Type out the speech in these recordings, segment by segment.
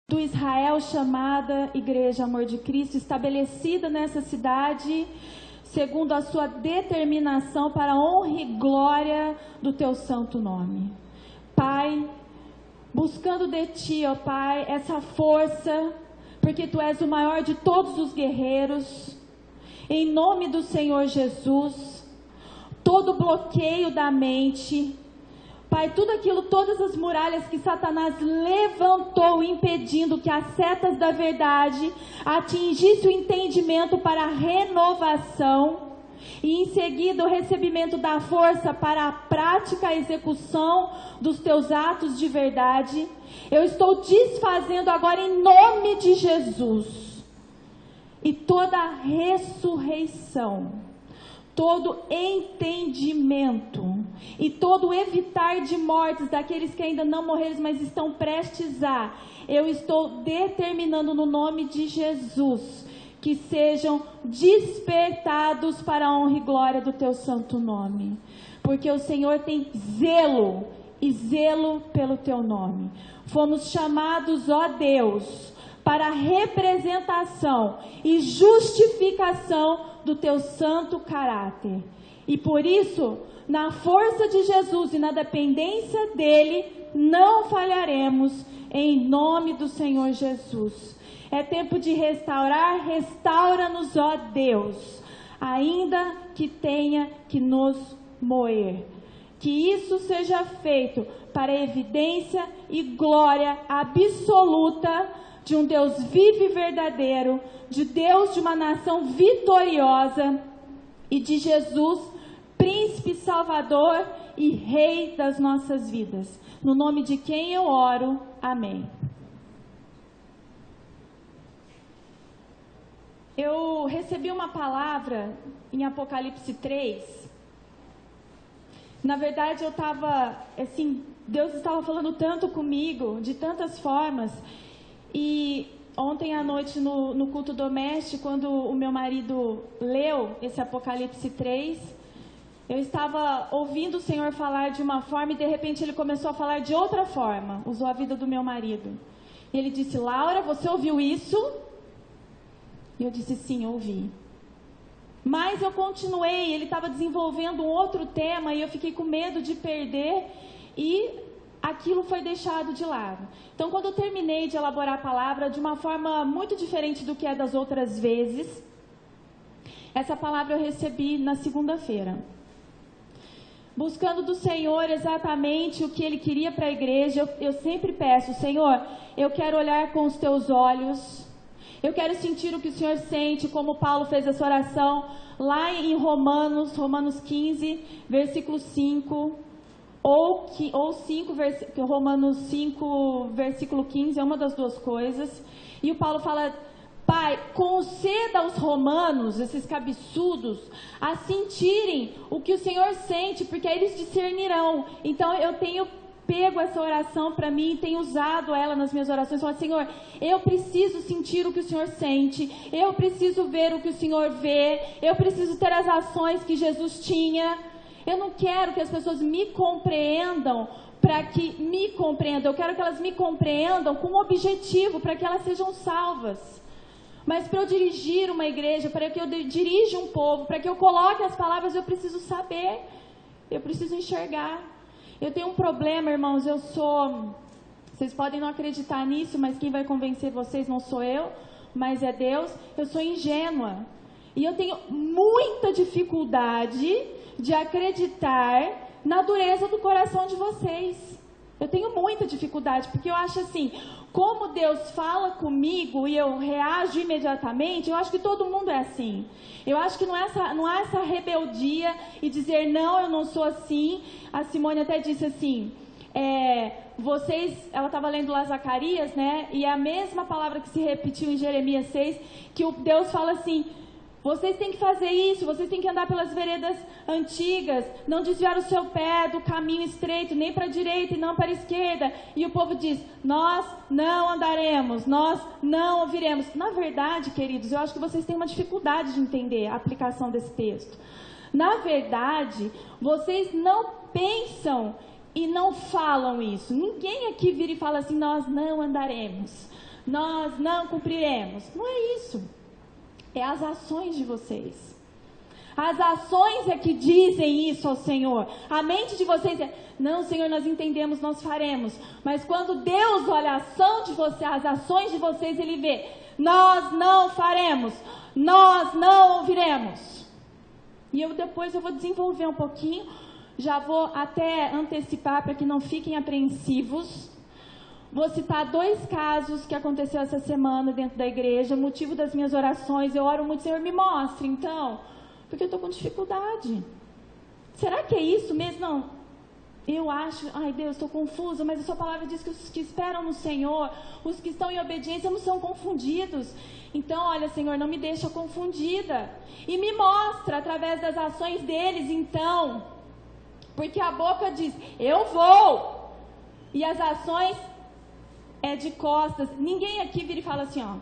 do Israel chamada Igreja Amor de Cristo, estabelecida nessa cidade, segundo a sua determinação para a honra e glória do teu santo nome. Pai, buscando de ti, ó Pai, essa força, porque tu és o maior de todos os guerreiros, em nome do Senhor Jesus, todo bloqueio da mente, Pai, tudo aquilo, todas as muralhas que Satanás levantou, impedindo que as setas da verdade atingissem o entendimento para a renovação, e em seguida o recebimento da força para a prática, a execução dos teus atos de verdade, eu estou desfazendo agora em nome de Jesus, e toda a ressurreição, todo entendimento e todo evitar de mortes daqueles que ainda não morreram, mas estão prestes a, eu estou determinando no nome de Jesus, que sejam despertados para a honra e glória do teu santo nome, porque o Senhor tem zelo e zelo pelo teu nome. Fomos chamados, ó Deus, para a representação e justificação do teu santo caráter. E por isso, na força de Jesus e na dependência dele, não falharemos, em nome do Senhor Jesus. É tempo de restaurar, restaura-nos, ó Deus, ainda que tenha que nos moer. Que isso seja feito para evidência e glória absoluta de um Deus vivo e verdadeiro, de Deus de uma nação vitoriosa e de Jesus, príncipe salvador e rei das nossas vidas. No nome de quem eu oro, amém. Eu recebi uma palavra em Apocalipse 3. Na verdade, eu estava, assim, Deus estava falando tanto comigo, de tantas formas. E ontem à noite no culto doméstico, quando o meu marido leu esse Apocalipse 3, eu estava ouvindo o Senhor falar de uma forma e de repente ele começou a falar de outra forma, usou a vida do meu marido. E ele disse: Laura, você ouviu isso? E eu disse: sim, ouvi. Mas eu continuei, ele estava desenvolvendo um outro tema e eu fiquei com medo de perder e aquilo foi deixado de lado. Então, quando eu terminei de elaborar a palavra de uma forma muito diferente do que é das outras vezes, essa palavra eu recebi na segunda-feira. Buscando do Senhor exatamente o que Ele queria para a igreja, eu sempre peço: Senhor, eu quero olhar com os Teus olhos, eu quero sentir o que o Senhor sente, como Paulo fez essa oração lá em Romanos 15, versículo 5. Ou 5, Romanos 5, versículo 15, é uma das duas coisas. E o Paulo fala: Pai, conceda aos romanos, esses cabeçudos, a sentirem o que o Senhor sente, porque aí eles discernirão. Então eu tenho pego essa oração para mim e tenho usado ela nas minhas orações. Falo: Senhor, eu preciso sentir o que o Senhor sente, eu preciso ver o que o Senhor vê, eu preciso ter as ações que Jesus tinha. Eu não quero que as pessoas me compreendam para que me compreendam. Eu quero que elas me compreendam com um objetivo, para que elas sejam salvas. Mas para eu dirigir uma igreja, para que eu dirija um povo, para que eu coloque as palavras, eu preciso saber. Eu preciso enxergar. Eu tenho um problema, irmãos. Vocês podem não acreditar nisso, mas quem vai convencer vocês não sou eu, mas é Deus. Eu sou ingênua. E eu tenho muita dificuldade de acreditar na dureza do coração de vocês. Eu tenho muita dificuldade, porque eu acho assim, como Deus fala comigo e eu reajo imediatamente, eu acho que todo mundo é assim. Eu acho que não há essa rebeldia e dizer: não, eu não sou assim. A Simone até disse assim, ela estava lendo lá Zacarias, né? E é a mesma palavra que se repetiu em Jeremias 6, que Deus fala assim: vocês têm que fazer isso, vocês têm que andar pelas veredas antigas, não desviar o seu pé do caminho estreito, nem para a direita e não para a esquerda. E o povo diz: nós não andaremos, nós não ouviremos. Na verdade, queridos, eu acho que vocês têm uma dificuldade de entender a aplicação desse texto. Na verdade, vocês não pensam e não falam isso. Ninguém aqui vira e fala assim, nós não andaremos, nós não cumpriremos. Não é isso. É as ações de vocês. As ações é que dizem isso ao Senhor. A mente de vocês é, não, Senhor, nós entendemos, nós faremos. Mas quando Deus olha a ação de vocês, as ações de vocês, Ele vê, nós não faremos, nós não ouviremos. E depois eu vou desenvolver um pouquinho, já vou até antecipar para que não fiquem apreensivos. Vou citar 2 casos que aconteceu essa semana dentro da igreja, motivo das minhas orações. Eu oro muito, Senhor, me mostre então, porque eu estou com dificuldade. Será que é isso mesmo? Não, eu acho, ai Deus, estou confusa, mas a sua palavra diz que os que esperam no Senhor, os que estão em obediência não são confundidos. Então, olha, Senhor, não me deixa confundida. E me mostra através das ações deles, então. Porque a boca diz, eu vou. E as ações é de costas. Ninguém aqui vira e fala assim, ó.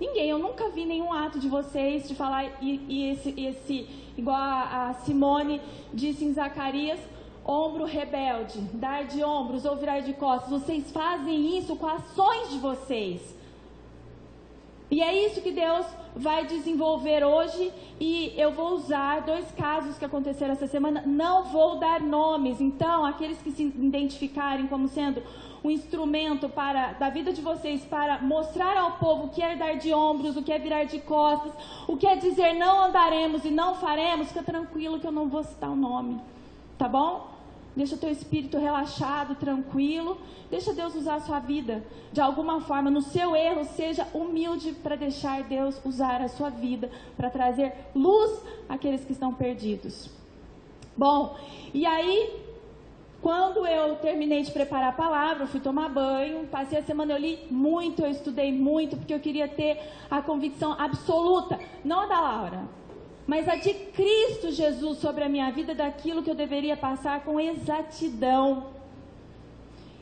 Ninguém, eu nunca vi nenhum ato de vocês de falar, igual a Simone disse em Zacarias, ombro rebelde, dar de ombros ou virar de costas. Vocês fazem isso com ações de vocês. E é isso que Deus vai desenvolver hoje, e eu vou usar 2 casos que aconteceram essa semana, não vou dar nomes. Então, aqueles que se identificarem como sendo um instrumento da vida de vocês para mostrar ao povo o que é dar de ombros, o que é virar de costas, o que é dizer não andaremos e não faremos, fica tranquilo que eu não vou citar o nome, tá bom? Deixa o teu espírito relaxado, tranquilo, deixa Deus usar a sua vida de alguma forma. No seu erro, seja humilde para deixar Deus usar a sua vida para trazer luz àqueles que estão perdidos. Bom, e aí, quando eu terminei de preparar a palavra, eu fui tomar banho, passei a semana, eu li muito, eu estudei muito, porque eu queria ter a convicção absoluta, não a da Laura, mas a de Cristo Jesus sobre a minha vida, daquilo que eu deveria passar com exatidão.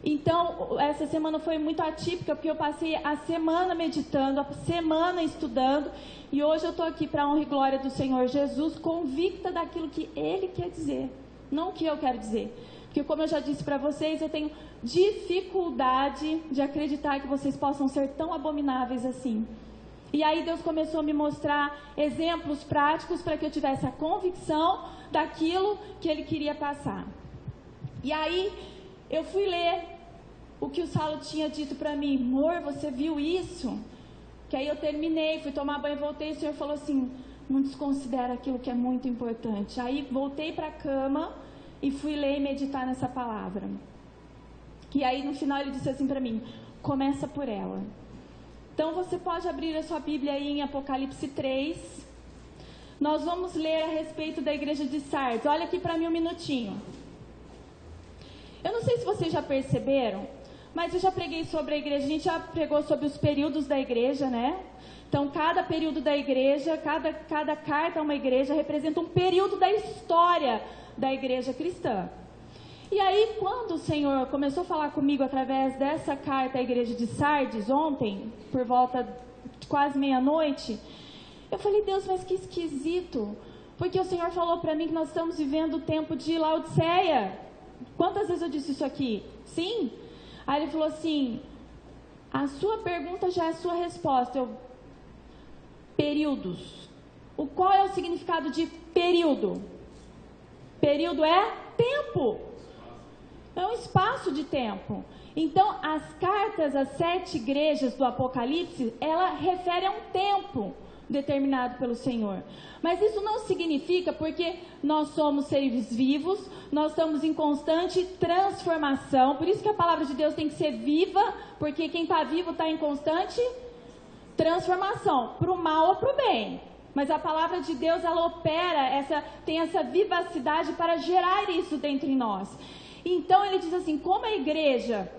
Então, essa semana foi muito atípica, porque eu passei a semana meditando, a semana estudando, e hoje eu estou aqui para a honra e glória do Senhor Jesus, convicta daquilo que Ele quer dizer, não o que eu quero dizer. Porque, como eu já disse para vocês, eu tenho dificuldade de acreditar que vocês possam ser tão abomináveis assim. E aí Deus começou a me mostrar exemplos práticos para que eu tivesse a convicção daquilo que Ele queria passar. E aí eu fui ler o que o Saulo tinha dito para mim. Amor, você viu isso? Que aí eu terminei, fui tomar banho, voltei, e o Senhor falou assim, não desconsidera aquilo que é muito importante. Aí voltei para a cama e fui ler e meditar nessa palavra. E aí no final Ele disse assim para mim, começa por ela. Então você pode abrir a sua Bíblia aí em Apocalipse 3. Nós vamos ler a respeito da igreja de Sardes. Olha aqui para mim um minutinho. Eu não sei se vocês já perceberam, mas eu já preguei sobre a igreja, a gente já pregou sobre os períodos da igreja, né? Então cada período da igreja, cada carta a uma igreja representa um período da história da igreja cristã. E aí, quando o Senhor começou a falar comigo através dessa carta à igreja de Sardes, ontem, por volta de quase meia-noite, eu falei, Deus, mas que esquisito, porque o Senhor falou para mim que nós estamos vivendo o tempo de Laodiceia. Quantas vezes eu disse isso aqui? Sim? Aí Ele falou assim, a sua pergunta já é a sua resposta. Períodos. Qual é o significado de período? Período é tempo. É um espaço de tempo. Então, as cartas às 7 igrejas do Apocalipse, ela refere a um tempo determinado pelo Senhor. Mas isso não significa, porque nós somos seres vivos, nós estamos em constante transformação. Por isso que a palavra de Deus tem que ser viva, porque quem está vivo está em constante transformação, para o mal ou para o bem. Mas a palavra de Deus, ela opera, tem essa vivacidade para gerar isso dentro de nós. Então Ele diz assim, como a igreja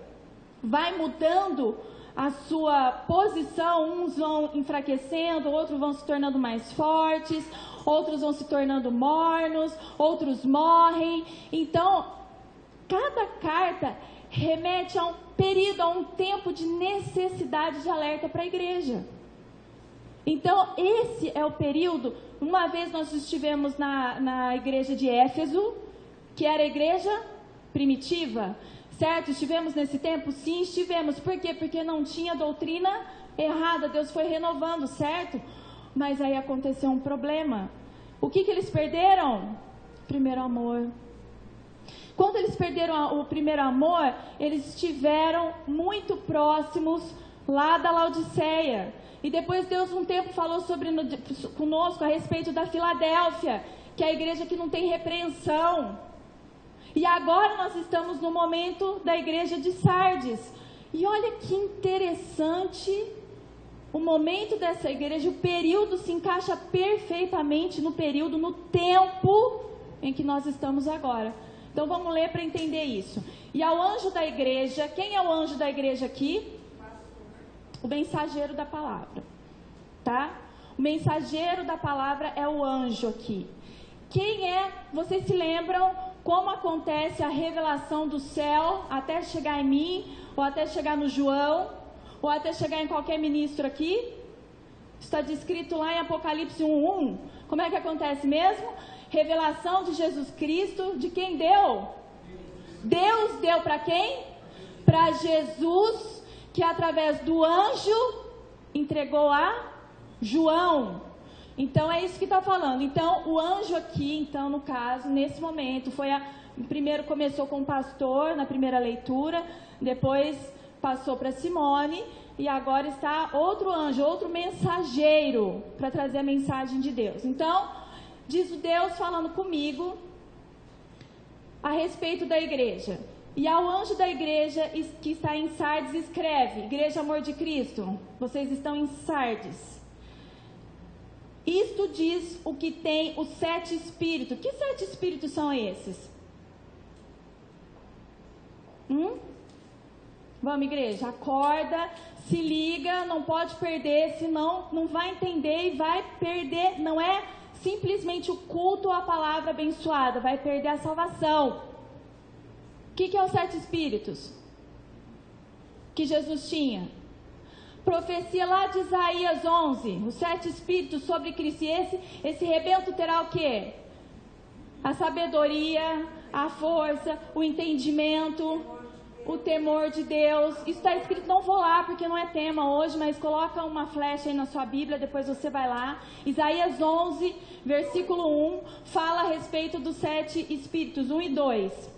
vai mudando a sua posição, uns vão enfraquecendo, outros vão se tornando mais fortes, outros vão se tornando mornos, outros morrem. Então, cada carta remete a um período, a um tempo de necessidade de alerta para a igreja. Então, esse é o período. Uma vez nós estivemos na igreja de Éfeso, que era a igreja primitiva, certo? Estivemos nesse tempo? Sim, estivemos. Por quê? Porque não tinha doutrina errada, Deus foi renovando, certo? Mas aí aconteceu um problema. O que eles perderam? Primeiro amor. Quando eles perderam o primeiro amor, eles estiveram muito próximos lá da Laodiceia. E depois Deus um tempo falou conosco a respeito da Filadélfia, que é a igreja que não tem repreensão. E agora nós estamos no momento da igreja de Sardes. E olha que interessante o momento dessa igreja, o período se encaixa perfeitamente no período, no tempo em que nós estamos agora. Então vamos ler para entender isso. E ao anjo da igreja, quem é o anjo da igreja aqui? O mensageiro da palavra, tá? O mensageiro da palavra é o anjo aqui. Quem é? Vocês se lembram como acontece a revelação do céu até chegar em mim, ou até chegar no João, ou até chegar em qualquer ministro aqui? Está descrito lá em Apocalipse 1:1. Como é que acontece mesmo? Revelação de Jesus Cristo, de quem deu? Deus deu para quem? Para Jesus, que através do anjo entregou a João. Então é isso que está falando. Então o anjo aqui, então no caso, nesse momento, primeiro começou com o pastor na primeira leitura, depois passou para Simone, e agora está outro anjo, outro mensageiro, para trazer a mensagem de Deus. Então, diz o Deus falando comigo a respeito da igreja. E ao anjo da igreja que está em Sardes escreve: Igreja Amor de Cristo, vocês estão em Sardes. Isto diz o que tem os 7 espíritos. Que 7 espíritos são esses? Vamos, igreja, acorda, se liga, não pode perder, senão não vai entender e vai perder. Não é simplesmente o culto à palavra abençoada, vai perder a salvação. O que é os 7 espíritos que Jesus tinha? Profecia lá de Isaías 11, os 7 espíritos sobre Cristo. E esse rebento terá o quê? A sabedoria, a força, o entendimento, o temor de Deus. Isso está escrito, não vou lá porque não é tema hoje, mas coloca uma flecha aí na sua Bíblia, depois você vai lá. Isaías 11, versículo 1, fala a respeito dos 7 espíritos, 1 e 2,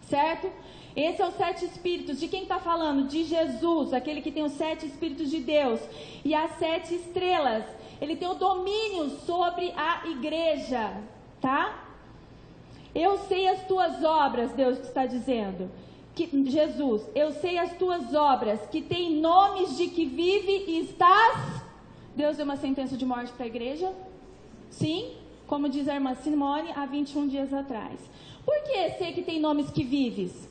certo? Esse é os 7 espíritos. De quem está falando? De Jesus, aquele que tem os 7 espíritos de Deus. E as 7 estrelas. Ele tem o domínio sobre a igreja, tá? Eu sei as tuas obras, Deus está dizendo. Jesus, eu sei as tuas obras, que tem nomes de que vive e estás... Deus deu uma sentença de morte para a igreja? Sim, como diz a irmã Simone, há 21 dias atrás. Por que sei que tem nomes que vives?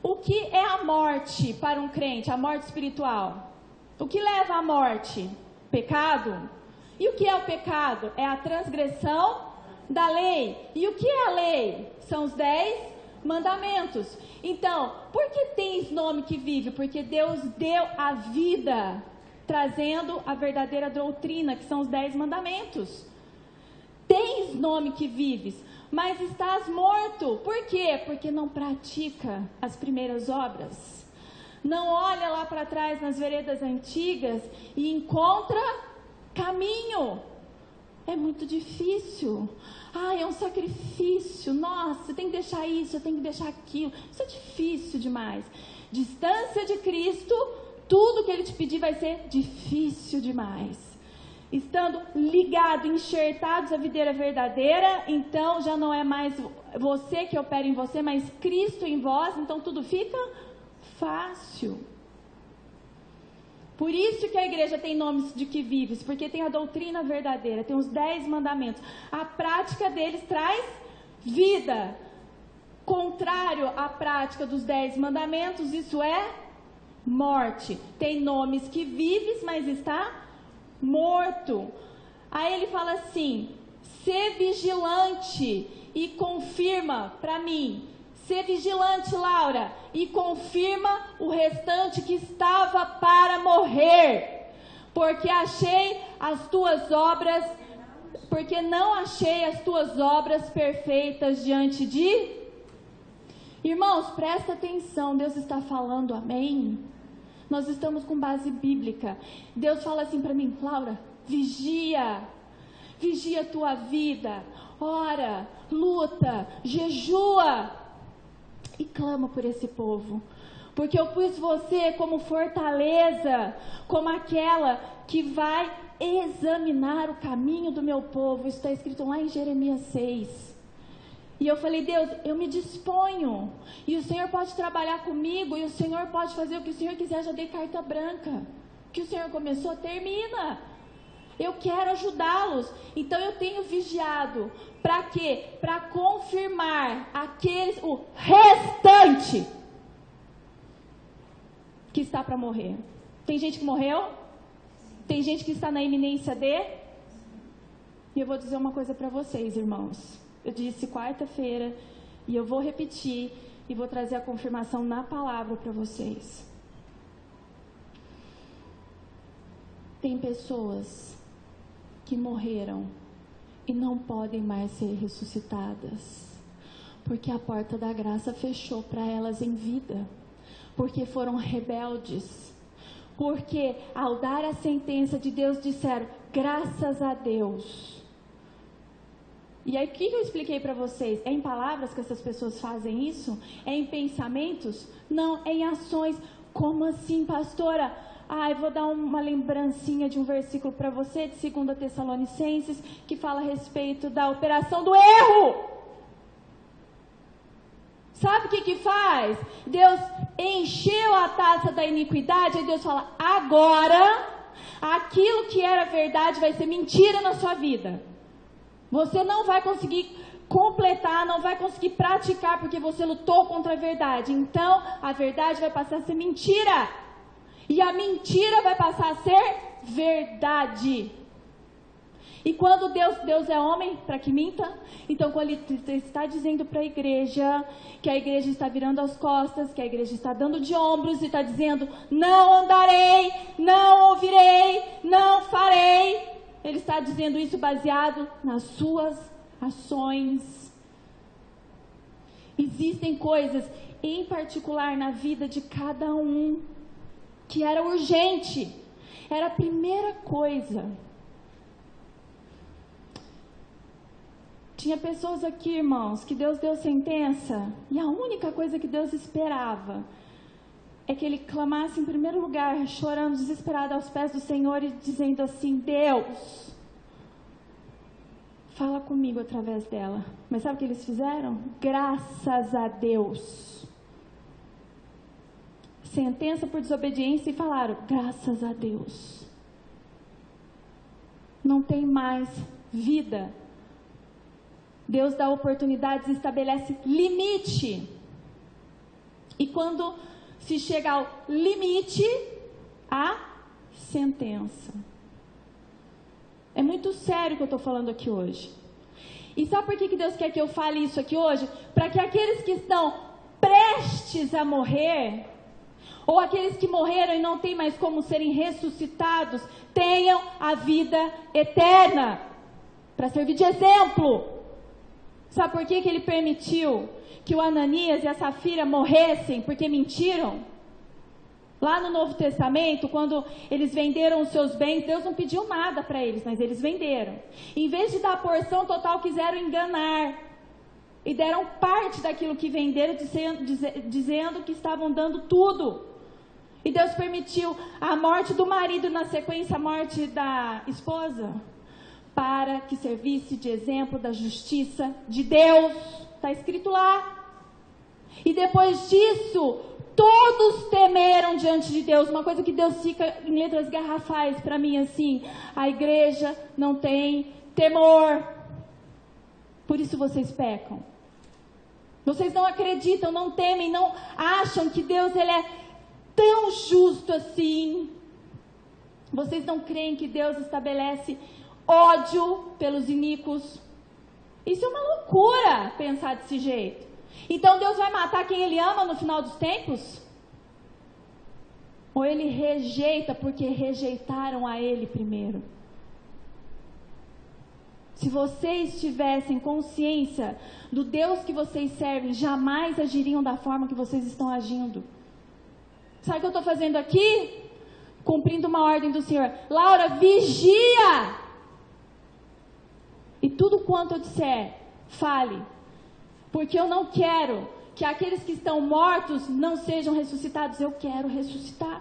O que é a morte para um crente, a morte espiritual? O que leva à morte? Pecado? E o que é o pecado? É a transgressão da lei. E o que é a lei? São os 10 mandamentos. Então, por que tens nome que vive? Porque Deus deu a vida, trazendo a verdadeira doutrina, que são os 10 mandamentos. Tens nome que vives, mas estás morto. Por quê? Porque não pratica as primeiras obras. Não olha lá para trás nas veredas antigas e encontra caminho. É muito difícil. É um sacrifício. Nossa, eu tenho que deixar isso, eu tenho que deixar aquilo. Isso é difícil demais. Distância de Cristo, tudo que Ele te pedir vai ser difícil demais. Estando ligado, enxertados à videira verdadeira, então já não é mais você que opera em você, mas Cristo em vós, então tudo fica fácil. Por isso que a igreja tem nomes de que vives, porque tem a doutrina verdadeira, tem os 10 mandamentos. A prática deles traz vida. Contrário à prática dos 10 mandamentos, isso é morte. Tem nomes que vives, mas está morto. Aí ele fala assim: ser vigilante e confirma para mim. Ser vigilante, Laura, e confirma o restante que estava para morrer, porque achei as tuas obras porque não achei as tuas obras perfeitas diante de... Irmãos, presta atenção, Deus está falando, amém? Nós estamos com base bíblica. Deus fala assim para mim, Laura, vigia a tua vida, ora, luta, jejua e clama por esse povo. Porque eu pus você como fortaleza, como aquela que vai examinar o caminho do meu povo. Isso está escrito lá em Jeremias 6. E eu falei, Deus, eu me disponho. E o Senhor pode trabalhar comigo. E o Senhor pode fazer o que o Senhor quiser. Já dei carta branca. O que o Senhor começou, termina. Eu quero ajudá-los. Então eu tenho vigiado. Para quê? Para confirmar o restante que está para morrer. Tem gente que morreu? Tem gente que está na iminência de... E eu vou dizer uma coisa para vocês, irmãos. Eu disse quarta-feira e eu vou repetir e vou trazer a confirmação na palavra para vocês. Tem pessoas que morreram e não podem mais ser ressuscitadas, porque a porta da graça fechou para elas em vida. Porque foram rebeldes, porque ao dar a sentença de Deus disseram, graças a Deus. E aí o que eu expliquei para vocês? É em palavras que essas pessoas fazem isso? É em pensamentos? Não, é em ações. Como assim, pastora? Eu vou dar uma lembrancinha de um versículo para você, de 2 Tessalonicenses, que fala a respeito da operação do erro. Sabe o que faz? Deus encheu a taça da iniquidade, aí Deus fala, agora, aquilo que era verdade vai ser mentira na sua vida. Você não vai conseguir completar, não vai conseguir praticar, porque você lutou contra a verdade. Então, a verdade vai passar a ser mentira. E a mentira vai passar a ser verdade. E quando Deus é homem para que minta, então quando Ele está dizendo para a igreja, que a igreja está virando as costas, que a igreja está dando de ombros e está dizendo, não andarei, não ouvirei, não farei, Ele está dizendo isso baseado nas suas ações. Existem coisas em particular na vida de cada um, que era urgente, era a primeira coisa. Tinha pessoas aqui, irmãos, que Deus deu sentença, e a única coisa que Deus esperava é que ele clamasse em primeiro lugar, chorando, desesperado aos pés do Senhor e dizendo assim, Deus, fala comigo através dela. Mas sabe o que eles fizeram? Graças a Deus. Sentença por desobediência e falaram, graças a Deus. Não tem mais vida. Deus dá oportunidades e estabelece limite. E quando se chega ao limite, a sentença. É muito sério o que eu estou falando aqui hoje. E sabe por que Deus quer que eu fale isso aqui hoje? Para que aqueles que estão prestes a morrer, ou aqueles que morreram e não tem mais como serem ressuscitados, tenham a vida eterna. Para servir de exemplo. Sabe por que Ele permitiu que o Ananias e a Safira morressem? Porque mentiram? Lá no Novo Testamento, quando eles venderam os seus bens, Deus não pediu nada para eles, mas eles venderam. Em vez de dar a porção total, quiseram enganar. E deram parte daquilo que venderam, dizendo que estavam dando tudo. E Deus permitiu a morte do marido, na sequência a morte da esposa, para que servisse de exemplo da justiça de Deus. Está escrito lá. E depois disso, todos temeram diante de Deus. Uma coisa que Deus fica em letras garrafais para mim assim, a igreja não tem temor. Por isso vocês pecam. Vocês não acreditam, não temem, não acham que Deus ele é tão justo assim. Vocês não creem que Deus estabelece ódio pelos iníquos. Isso é uma loucura pensar desse jeito. Então Deus vai matar quem Ele ama no final dos tempos? Ou Ele rejeita porque rejeitaram a Ele primeiro? Se vocês tivessem consciência do Deus que vocês servem, jamais agiriam da forma que vocês estão agindo. Sabe o que eu estou fazendo aqui? Cumprindo uma ordem do Senhor. Laura, vigia! E tudo quanto eu disser, fale. Porque eu não quero que aqueles que estão mortos não sejam ressuscitados. Eu quero ressuscitar.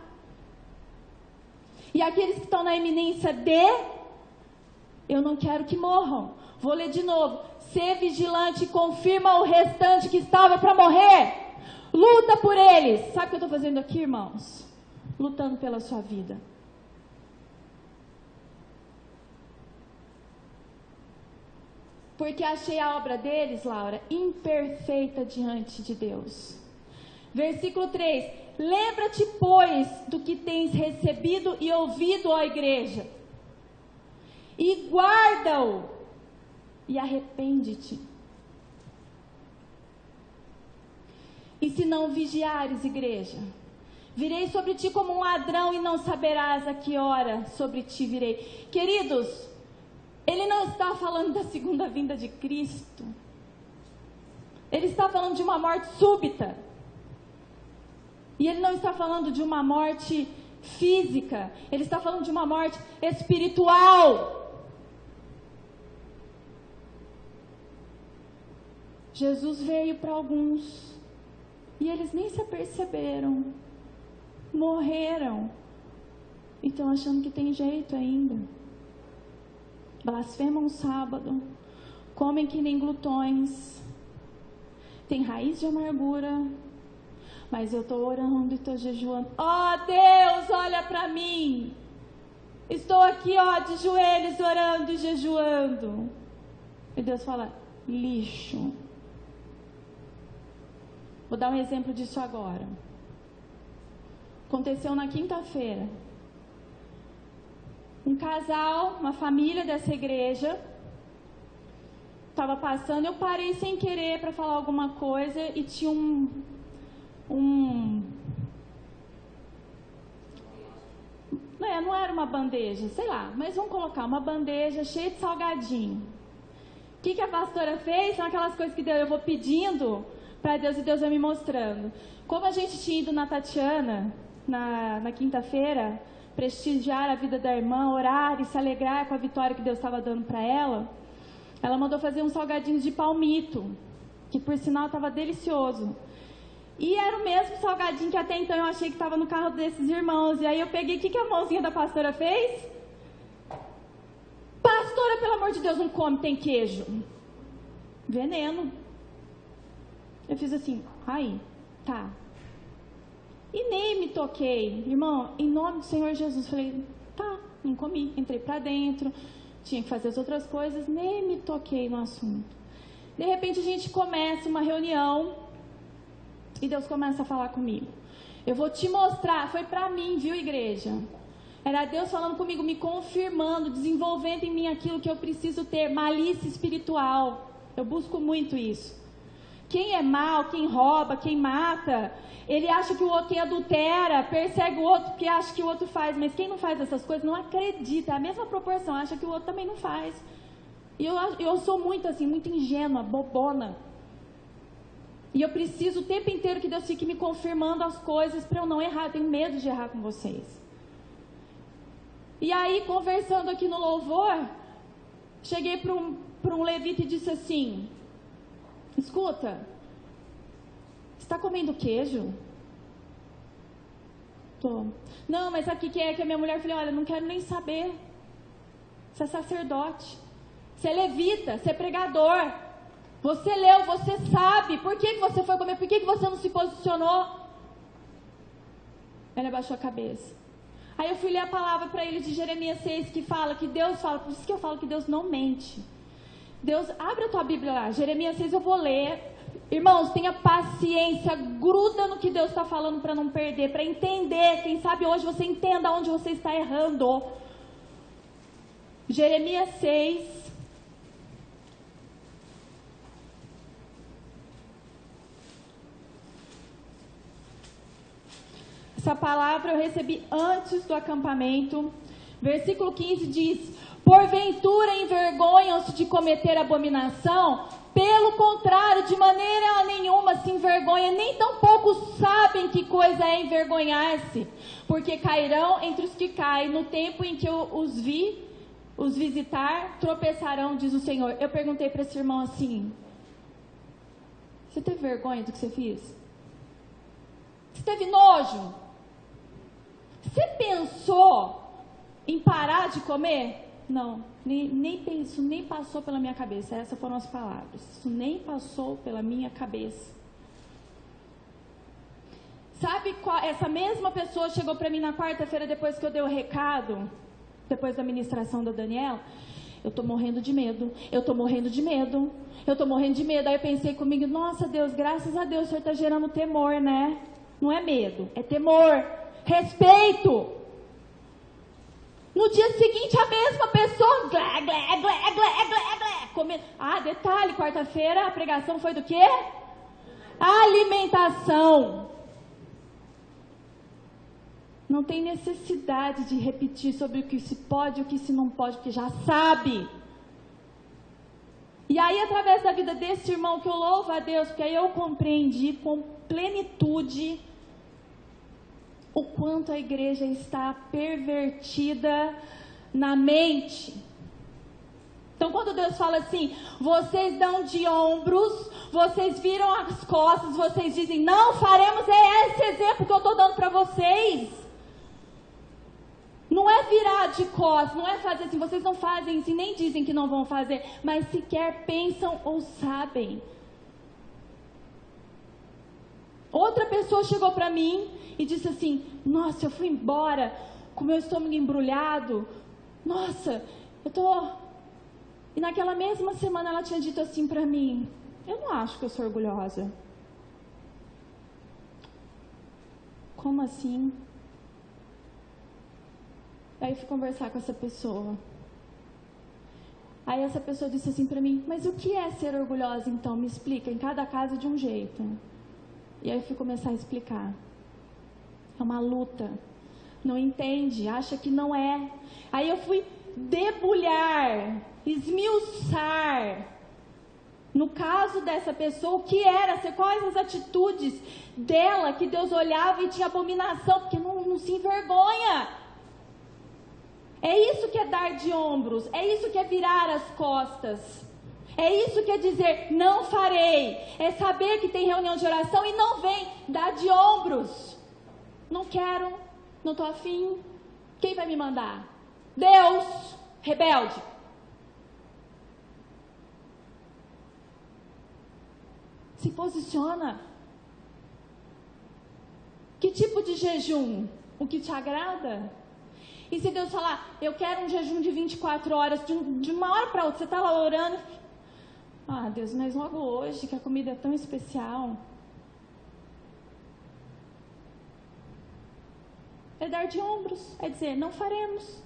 E aqueles que estão na iminência eu não quero que morram. Vou ler de novo. Ser vigilante, confirma o restante que estava para morrer. Luta por eles. Sabe o que eu estou fazendo aqui, irmãos? Lutando pela sua vida. Porque achei a obra deles, Laura, imperfeita diante de Deus. Versículo 3. Lembra-te, pois, do que tens recebido e ouvido, ó igreja, e guarda-o, e arrepende-te. E se não vigiares, igreja, virei sobre ti como um ladrão e não saberás a que hora sobre ti virei. Queridos, ele não está falando da segunda vinda de Cristo. Ele está falando de uma morte súbita. E ele não está falando de uma morte física. Ele está falando de uma morte espiritual. Jesus veio para alguns e eles nem se aperceberam. Morreram. E estão achando que tem jeito ainda. Blasfemam o sábado. Comem que nem glutões. Tem raiz de amargura. Mas eu estou orando e estou jejuando. Ó Deus, olha para mim. Estou aqui, de joelhos, orando e jejuando. E Deus fala, lixo. Vou dar um exemplo disso agora. Aconteceu na quinta-feira. Um casal, uma família dessa igreja, estava passando. Eu parei sem querer para falar alguma coisa e tinha não era uma bandeja, sei lá, mas vamos colocar uma bandeja cheia de salgadinho. O que a pastora fez? São aquelas coisas que eu vou pedindo para Deus e Deus vai me mostrando. Como a gente tinha ido na Tatiana, na quinta-feira, prestigiar a vida da irmã, orar e se alegrar com a vitória que Deus estava dando para ela, ela mandou fazer uns salgadinhos de palmito, que por sinal estava delicioso. E era o mesmo salgadinho que até então eu achei que estava no carro desses irmãos. E aí eu peguei, o que a mãozinha da pastora fez? Pastora, pelo amor de Deus, não come, tem queijo. Veneno. Eu fiz assim, aí, tá. E nem me toquei. Irmão, em nome do Senhor Jesus, falei, tá, não comi. Entrei pra dentro, tinha que fazer as outras coisas, nem me toquei no assunto. De repente a gente começa uma reunião e Deus começa a falar comigo. Eu vou te mostrar, foi pra mim, viu, igreja? Era Deus falando comigo, me confirmando, desenvolvendo em mim aquilo que eu preciso ter, malícia espiritual. Eu busco muito isso. Quem é mau, quem rouba, quem mata, ele acha que o outro, quem adultera, persegue o outro porque acha que o outro faz. Mas quem não faz essas coisas não acredita, é a mesma proporção, acha que o outro também não faz. E eu sou muito assim, muito ingênua, bobona. E eu preciso o tempo inteiro que Deus fique me confirmando as coisas para eu não errar. Eu tenho medo de errar com vocês. E aí, conversando aqui no louvor, cheguei para um levita e disse assim, escuta, você está comendo queijo? Tô. Não, mas aqui que a minha mulher, falei, olha, não quero nem saber. Você é sacerdote, você é levita, você é pregador. Você leu, você sabe. Por que você foi comer? Por que você não se posicionou? Ele abaixou a cabeça. Aí eu fui ler a palavra para ele de Jeremias 6, que fala, que Deus fala. Por isso que eu falo que Deus não mente. Deus, abre a tua Bíblia lá. Jeremias 6 eu vou ler. Irmãos, tenha paciência. Gruda no que Deus está falando para não perder. Para entender. Quem sabe hoje você entenda onde você está errando. Jeremias 6. Essa palavra eu recebi antes do acampamento. Versículo 15 diz, Porventura envergonham-se de cometer abominação? Pelo contrário, de maneira nenhuma se envergonha, nem tampouco sabem que coisa é envergonhar-se, porque cairão entre os que caem, no tempo em que eu os visitar, tropeçarão, diz o Senhor. Eu perguntei para esse irmão assim: você teve vergonha do que você fez? Você teve nojo? Você pensou em parar de comer? Não, isso nem passou pela minha cabeça. Essas foram as palavras. Isso nem passou pela minha cabeça. Sabe qual? Essa mesma pessoa chegou para mim na quarta-feira, depois que eu dei o recado, depois da ministração da Daniela. Eu estou morrendo de medo. Eu estou morrendo de medo. Eu estou morrendo de medo. Aí eu pensei comigo: nossa Deus, graças a Deus, o Senhor está gerando temor, né? Não é medo, é temor. Respeito. No dia seguinte, a mesma pessoa, glé, glé, glé, glé, glé, glé, comendo. Ah, detalhe, quarta-feira a pregação foi do quê? Alimentação. Não tem necessidade de repetir sobre o que se pode e o que se não pode, porque já sabe. E aí, através da vida desse irmão, que eu louvo a Deus, porque aí eu compreendi com plenitude o quanto a igreja está pervertida na mente. Então, quando Deus fala assim, vocês dão de ombros, vocês viram as costas, vocês dizem, não faremos, é esse exemplo que eu estou dando para vocês. Não é virar de costas, não é fazer assim, vocês não fazem assim, nem dizem que não vão fazer, mas sequer pensam ou sabem. Outra pessoa chegou para mim e disse assim, nossa, eu fui embora com meu estômago embrulhado, nossa, eu tô... E naquela mesma semana ela tinha dito assim para mim, eu não acho que eu sou orgulhosa. Como assim? Aí eu fui conversar com essa pessoa. Aí essa pessoa disse assim para mim, mas o que é ser orgulhosa então? Me explica, em cada caso de um jeito. E aí eu fui começar a explicar. É uma luta. Não entende, acha que não é. Aí eu fui debulhar, esmiuçar. No caso dessa pessoa, o que era, quais as atitudes dela que Deus olhava e tinha abominação, porque não se envergonha. É isso que é dar de ombros, é isso que é virar as costas. É isso que é dizer, não farei. É saber que tem reunião de oração e não vem dar de ombros. Não quero, não estou afim. Quem vai me mandar? Deus, rebelde. Se posiciona. Que tipo de jejum? O que te agrada? E se Deus falar, eu quero um jejum de 24 horas, de uma hora para outra, você está lá orando. Ah, Deus, mas logo hoje, que a comida é tão especial. É dar de ombros, é dizer, não faremos.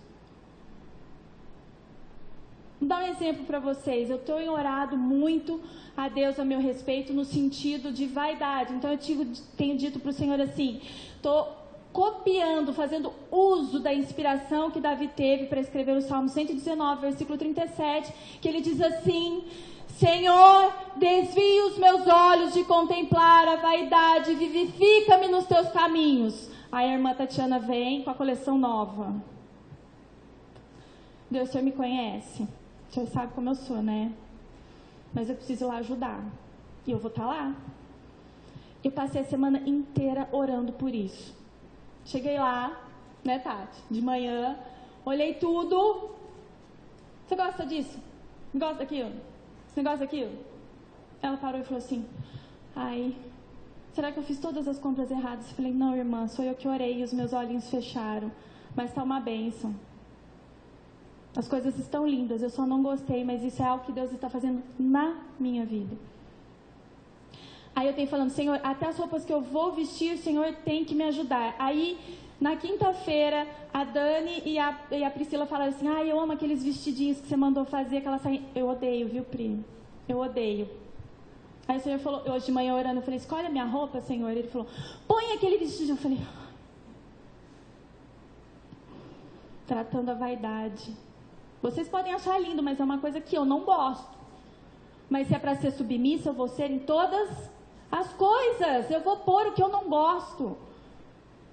Vou dar um exemplo para vocês. Eu tenho orado muito a Deus a meu respeito no sentido de vaidade. Então eu tenho dito para o Senhor assim, estou copiando, fazendo uso da inspiração que Davi teve para escrever o Salmo 119, versículo 37, que ele diz assim, Senhor, desvia os meus olhos de contemplar a vaidade, vivifica-me nos teus caminhos. Aí a irmã Tatiana vem com a coleção nova. Deus, o Senhor me conhece, o Senhor sabe como eu sou, né? Mas eu preciso ir lá ajudar, e eu vou estar lá. Eu passei a semana inteira orando por isso. Cheguei lá, né, Tati? De manhã, olhei tudo. Você gosta disso? Gosta daquilo? Você gosta daquilo? Ela parou e falou assim, ai, será que eu fiz todas as compras erradas? Eu falei, não, irmã, sou eu que orei e os meus olhinhos fecharam. Mas está uma bênção. As coisas estão lindas, eu só não gostei, mas isso é algo que Deus está fazendo na minha vida. Aí eu tenho falando, Senhor, até as roupas que eu vou vestir, o Senhor tem que me ajudar. Aí, na quinta-feira, a Dani e a Priscila falaram assim, ai, eu amo aqueles vestidinhos que você mandou fazer, aquela sainha. Eu odeio, viu, Pri? Eu odeio. Aí o Senhor falou, hoje de manhã orando, eu falei, escolhe a minha roupa, Senhor. Ele falou, põe aquele vestidinho. Eu falei, tratando a vaidade. Vocês podem achar lindo, mas é uma coisa que eu não gosto. Mas se é para ser submissa, eu vou ser em todas as coisas. Eu vou pôr o que eu não gosto.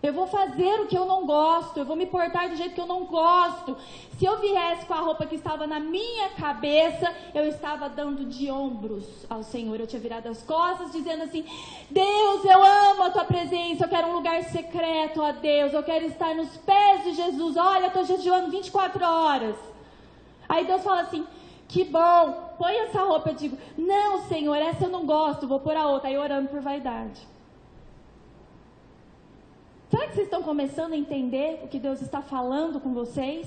Eu vou fazer o que eu não gosto. Eu vou me portar do jeito que eu não gosto. Se eu viesse com a roupa que estava na minha cabeça, eu estava dando de ombros ao Senhor. Eu tinha virado as costas, dizendo assim: Deus, eu amo a tua presença. Eu quero um lugar secreto, ó Deus. Eu quero estar nos pés de Jesus. Olha, eu estou jejuando 24 horas. Aí Deus fala assim: que bom, põe essa roupa. Eu digo: não, Senhor, essa eu não gosto, vou pôr a outra. Aí orando por vaidade. Será que vocês estão começando a entender o que Deus está falando com vocês?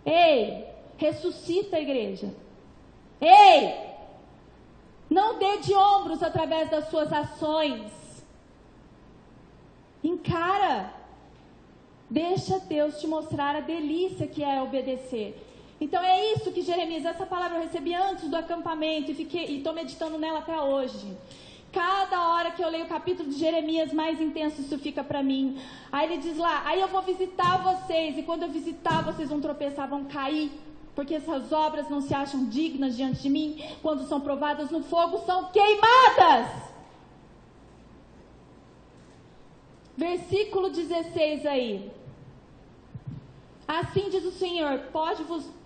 Ei, ressuscita a igreja. Ei, não dê de ombros através das suas ações. Encara. Deixa Deus te mostrar a delícia que é obedecer. Então é isso que Jeremias, essa palavra eu recebi antes do acampamento e estou meditando nela até hoje. Cada hora que eu leio o capítulo de Jeremias, mais intenso isso fica para mim. Aí ele diz lá: aí eu vou visitar vocês, e quando eu visitar, vocês vão tropeçar, vão cair, porque essas obras não se acham dignas diante de mim. Quando são provadas no fogo, são queimadas. Versículo 16 aí. Assim diz o Senhor: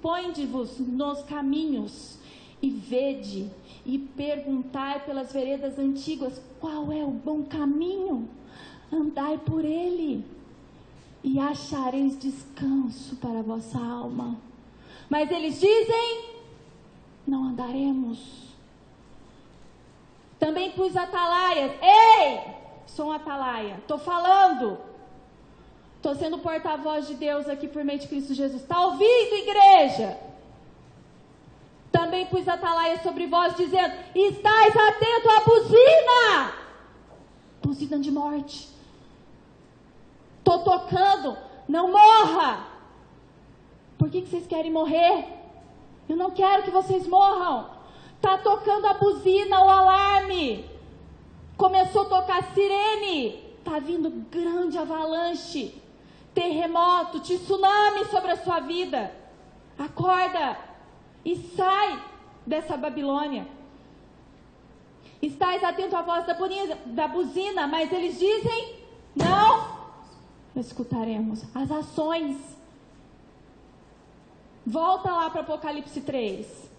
ponde-vos nos caminhos e vede, e perguntai pelas veredas antigas qual é o bom caminho. Andai por ele, e achareis descanso para a vossa alma. Mas eles dizem: não andaremos. Também pus atalaias. Ei, sou um atalaia, estou falando. Estou sendo porta-voz de Deus aqui por meio de Cristo Jesus. Está ouvindo, igreja? Também pus atalaia sobre vós, dizendo: estais atento à buzina. Buzina de morte. Estou tocando, não morra. Por que vocês querem morrer? Eu não quero que vocês morram. Está tocando a buzina, o alarme. Começou a tocar a sirene. Está vindo grande avalanche, terremoto, tsunami sobre a sua vida. Acorda e sai dessa Babilônia. Estais atento à voz da buzina, mas eles dizem: não escutaremos. As ações. Volta lá para Apocalipse 3.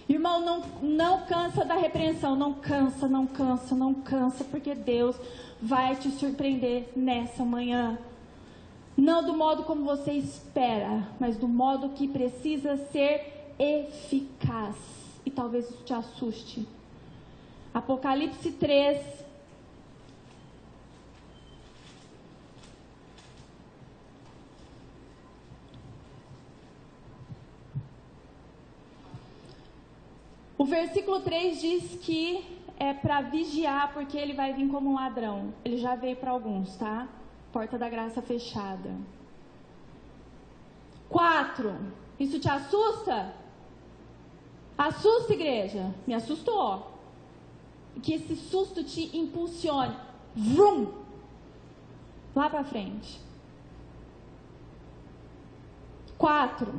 Irmão, não cansa da repreensão. Não cansa, não cansa, não cansa, porque Deus vai te surpreender nessa manhã. Não do modo como você espera, mas do modo que precisa ser eficaz. E talvez isso te assuste. Apocalipse 3. O versículo 3 diz que é para vigiar, porque ele vai vir como um ladrão. Ele já veio para alguns, tá? Porta da graça fechada. 4. Isso te assusta? Assusta, igreja? Me assustou. Que esse susto te impulsione. Vrum! Lá para frente. 4.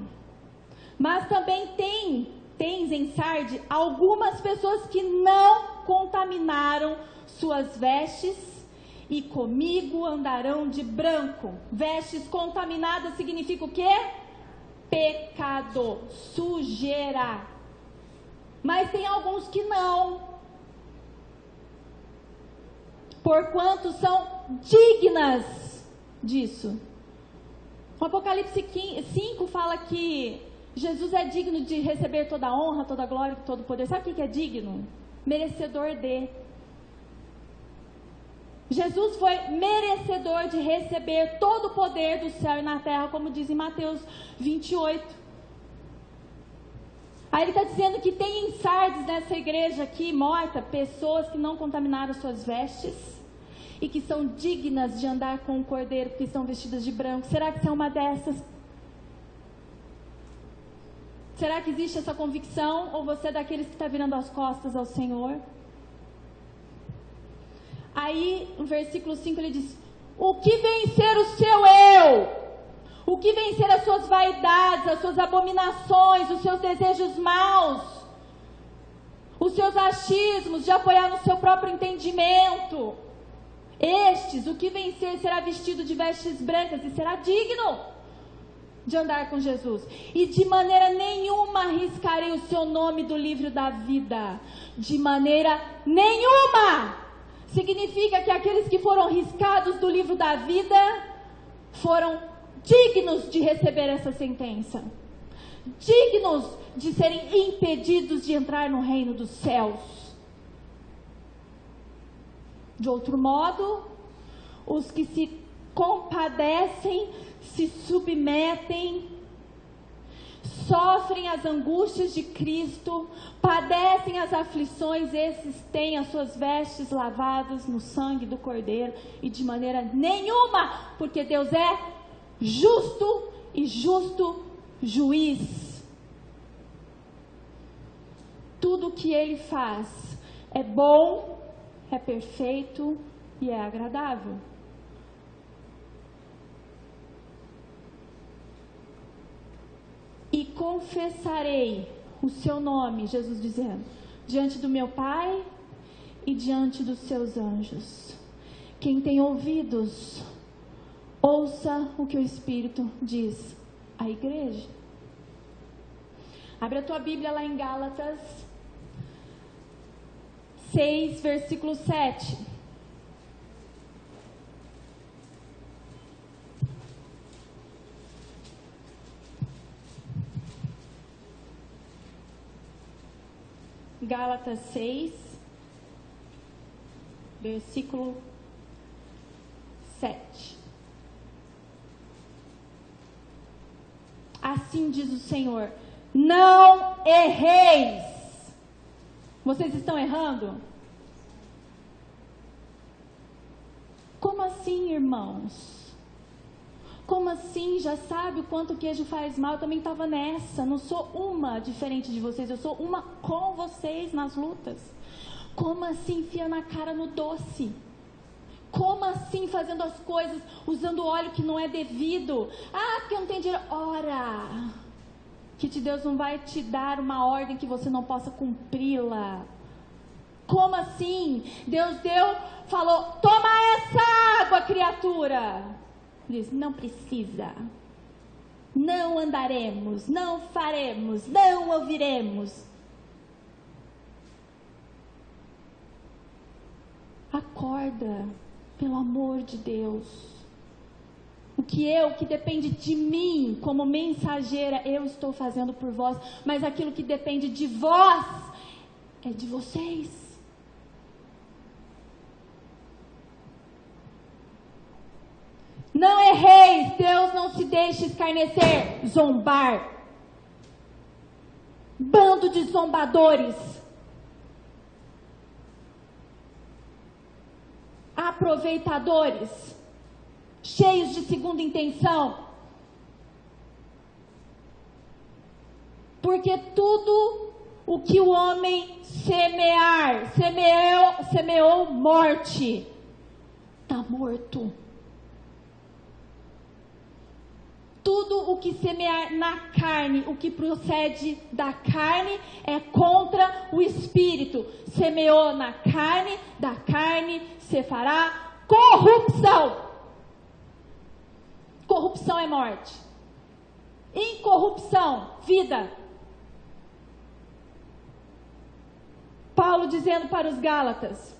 Mas também tens em Sarde algumas pessoas que não contaminaram suas vestes e comigo andarão de branco. Vestes contaminadas significa o quê? Pecado, sujeira. Mas tem alguns que não. Porquanto são dignas disso. O Apocalipse 5 fala que Jesus é digno de receber toda a honra, toda a glória, todo o poder. Sabe o que é digno? Merecedor de. Jesus foi merecedor de receber todo o poder do céu e na terra, como diz em Mateus 28. Aí ele está dizendo que tem em Sardes, nessa igreja aqui morta, pessoas que não contaminaram suas vestes e que são dignas de andar com o cordeiro, que estão vestidas de branco. Será que você é uma dessas? Será que existe essa convicção? Ou você é daqueles que está virando as costas ao Senhor? Aí, no versículo 5 ele diz: o que vencer o seu eu? O que vencer as suas vaidades, as suas abominações, os seus desejos maus, os seus achismos, de apoiar no seu próprio entendimento. Estes, o que vencer, será vestido de vestes brancas e será digno de andar com Jesus. E de maneira nenhuma arriscarei o seu nome do livro da vida. De maneira nenhuma! Significa que aqueles que foram riscados do livro da vida foram dignos de receber essa sentença. Dignos de serem impedidos de entrar no reino dos céus. De outro modo, os que se compadecem, se submetem, sofrem as angústias de Cristo, padecem as aflições, esses têm as suas vestes lavadas no sangue do Cordeiro, e de maneira nenhuma, porque Deus é justo e justo juiz. Tudo o que Ele faz é bom, é perfeito e é agradável. E confessarei o seu nome, Jesus dizendo, diante do meu Pai e diante dos seus anjos. Quem tem ouvidos, ouça o que o Espírito diz à igreja. Abre a tua Bíblia lá em Gálatas 6, versículo 7. Gálatas 6, versículo 7. Assim diz o Senhor: não erreis. Vocês estão errando? Como assim, irmãos? Como assim? Já sabe o quanto o queijo faz mal? Eu também estava nessa. Não sou uma diferente de vocês. Eu sou uma com vocês nas lutas. Como assim enfiando a cara no doce? Como assim fazendo as coisas usando óleo que não é devido? Ah, porque eu não tenho dinheiro. Ora, que Deus não vai te dar uma ordem que você não possa cumpri-la. Como assim? Deus falou, toma essa água, criatura. Diz, não precisa, não andaremos, não faremos, não ouviremos. Acorda, pelo amor de Deus. O que depende de mim, como mensageira, eu estou fazendo por vós, mas aquilo que depende de vós, é de vocês. Não erreis, Deus não se deixe escarnecer, zombar. Bando de zombadores. Aproveitadores. Cheios de segunda intenção. Porque tudo o que o homem semear, semeou morte, está morto. Tudo o que semear na carne, o que procede da carne, é contra o Espírito. Semeou na carne, da carne se fará corrupção. Corrupção é morte. Incorrupção, vida. Paulo dizendo para os Gálatas: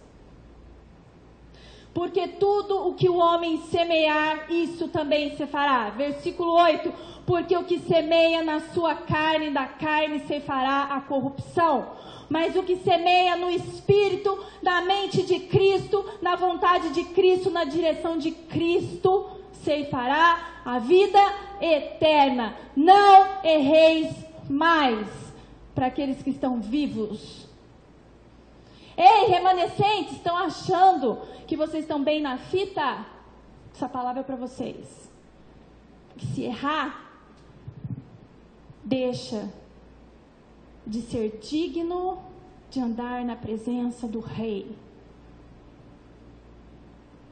porque tudo o que o homem semear, isso também se fará. Versículo 8, porque o que semeia na sua carne, da carne se fará a corrupção. Mas o que semeia no Espírito, na mente de Cristo, na vontade de Cristo, na direção de Cristo, se fará a vida eterna. Não erreis mais, para aqueles que estão vivos. Ei, remanescentes, estão achando que vocês estão bem na fita? Essa palavra é para vocês. Se errar, deixa de ser digno de andar na presença do Rei.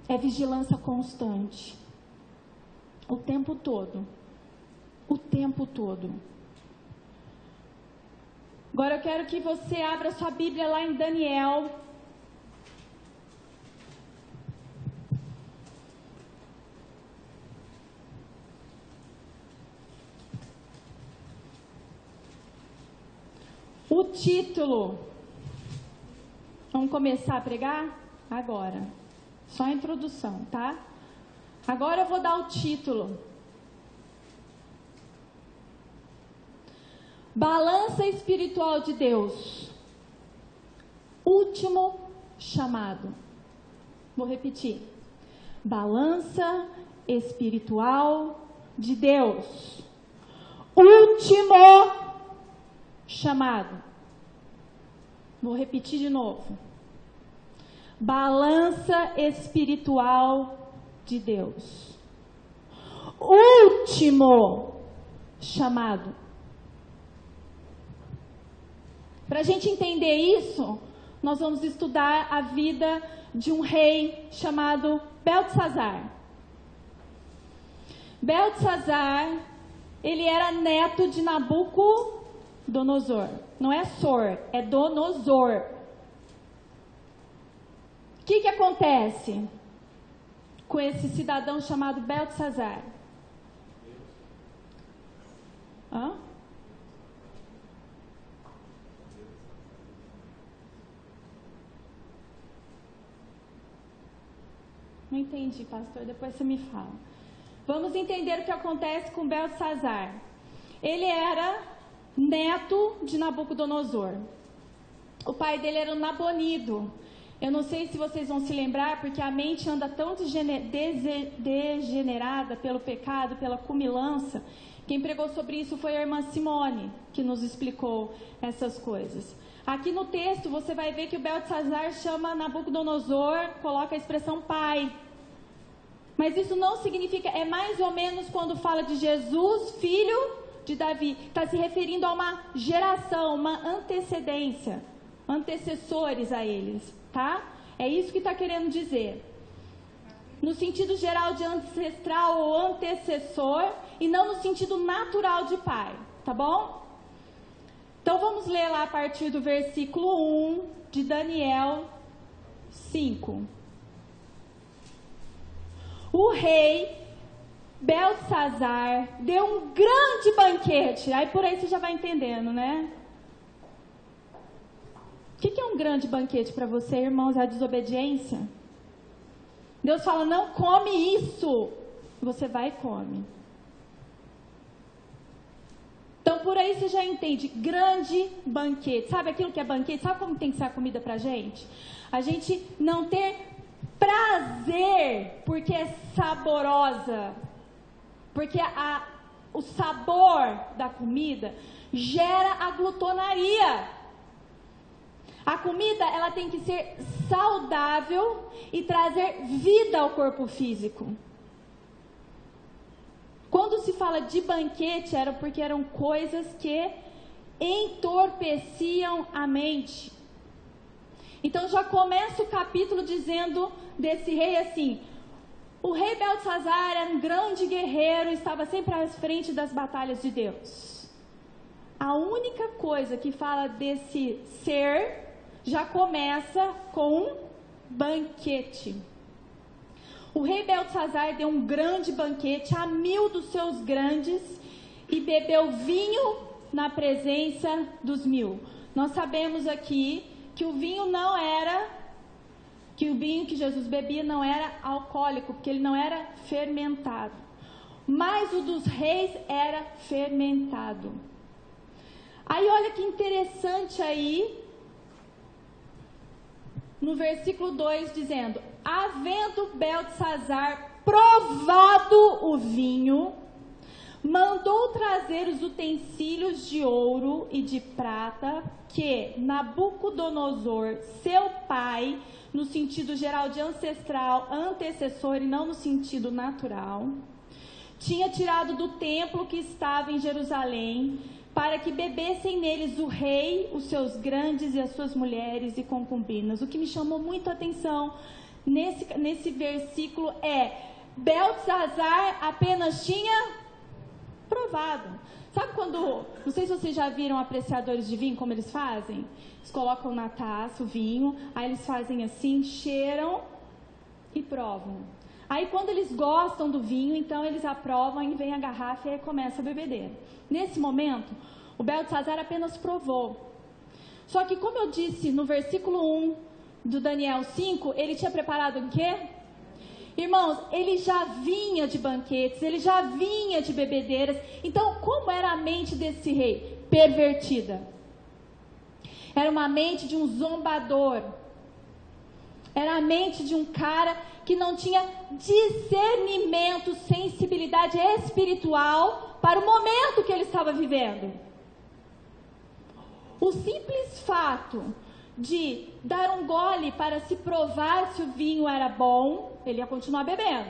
É vigilância constante. O tempo todo. o tempo todo. Agora eu quero que você abra sua Bíblia lá em Daniel. O título. Vamos começar a pregar? Agora. Só a introdução, tá? Agora eu vou dar o título. Balança espiritual de Deus. Último chamado. Vou repetir. Balança espiritual de Deus. Último chamado. Vou repetir de novo. Balança espiritual de Deus. Último chamado. Para a gente entender isso, nós vamos estudar a vida de um rei chamado Beltesazar. Beltesazar, ele era neto de Nabucodonosor. Não é Sor, é Donosor. O que acontece com esse cidadão chamado Beltesazar? Hã? Não entendi, pastor, depois você me fala. Vamos entender o que acontece com Beltesazar. Ele era neto de Nabucodonosor. O pai dele era o Nabonido. Eu não sei se vocês vão se lembrar, porque a mente anda tão degenerada pelo pecado, pela cumilança. Quem pregou sobre isso foi a irmã Simone, que nos explicou essas coisas. Aqui no texto você vai ver que o Beltesazar chama Nabucodonosor, coloca a expressão pai. Mas isso não significa, é mais ou menos quando fala de Jesus, filho de Davi. Está se referindo a uma geração, uma antecedência, antecessores a eles, tá? É isso que está querendo dizer. No sentido geral de ancestral ou antecessor, e não no sentido natural de pai, tá bom? Então vamos ler lá a partir do versículo 1 de Daniel 5. O rei Beltesazar deu um grande banquete. Aí por aí você já vai entendendo, né? O que é um grande banquete para você, irmãos? É a desobediência? Deus fala, não come isso. Você vai e come. Então, por aí você já entende, grande banquete. Sabe aquilo que é banquete? Sabe como tem que ser a comida pra gente? A gente não ter prazer porque é saborosa. Porque o sabor da comida gera a glutonaria. A comida, ela tem que ser saudável e trazer vida ao corpo físico. Quando se fala de banquete, era porque eram coisas que entorpeciam a mente. Então já começa o capítulo dizendo desse rei assim: o rei Beltesazar era um grande guerreiro, estava sempre à frente das batalhas de Deus. A única coisa que fala desse ser já começa com um banquete. O rei Beltesazar deu um grande banquete a 1000 dos seus grandes e bebeu vinho na presença dos 1000. Nós sabemos aqui que o vinho não era, que o vinho que Jesus bebia não era alcoólico, porque ele não era fermentado. Mas o dos reis era fermentado. Aí olha que interessante aí, no versículo 2 dizendo: havendo Beltesazar provado o vinho, mandou trazer os utensílios de ouro e de prata que Nabucodonosor, seu pai, no sentido geral de ancestral, antecessor e não no sentido natural, tinha tirado do templo que estava em Jerusalém, para que bebessem neles o rei, os seus grandes e as suas mulheres e concubinas. O que me chamou muito a atenção nesse versículo é: Beltesazar apenas tinha provado. Sabe quando, não sei se vocês já viram apreciadores de vinho, como eles fazem? Eles colocam na taça o vinho, aí eles fazem assim, cheiram e provam. Aí quando eles gostam do vinho, então eles aprovam, aí vem a garrafa e aí começa a bebedeira. Nesse momento, o Beltesazar apenas provou. Só que como eu disse no versículo 1 do Daniel 5, ele tinha preparado o quê? Irmãos, ele já vinha de banquetes, ele já vinha de bebedeiras. Então, como era a mente desse rei? Pervertida. Era uma mente de um zombador. Era a mente de um cara que não tinha discernimento, sensibilidade espiritual para o momento que ele estava vivendo. O simples fato de dar um gole para se provar se o vinho era bom, ele ia continuar bebendo,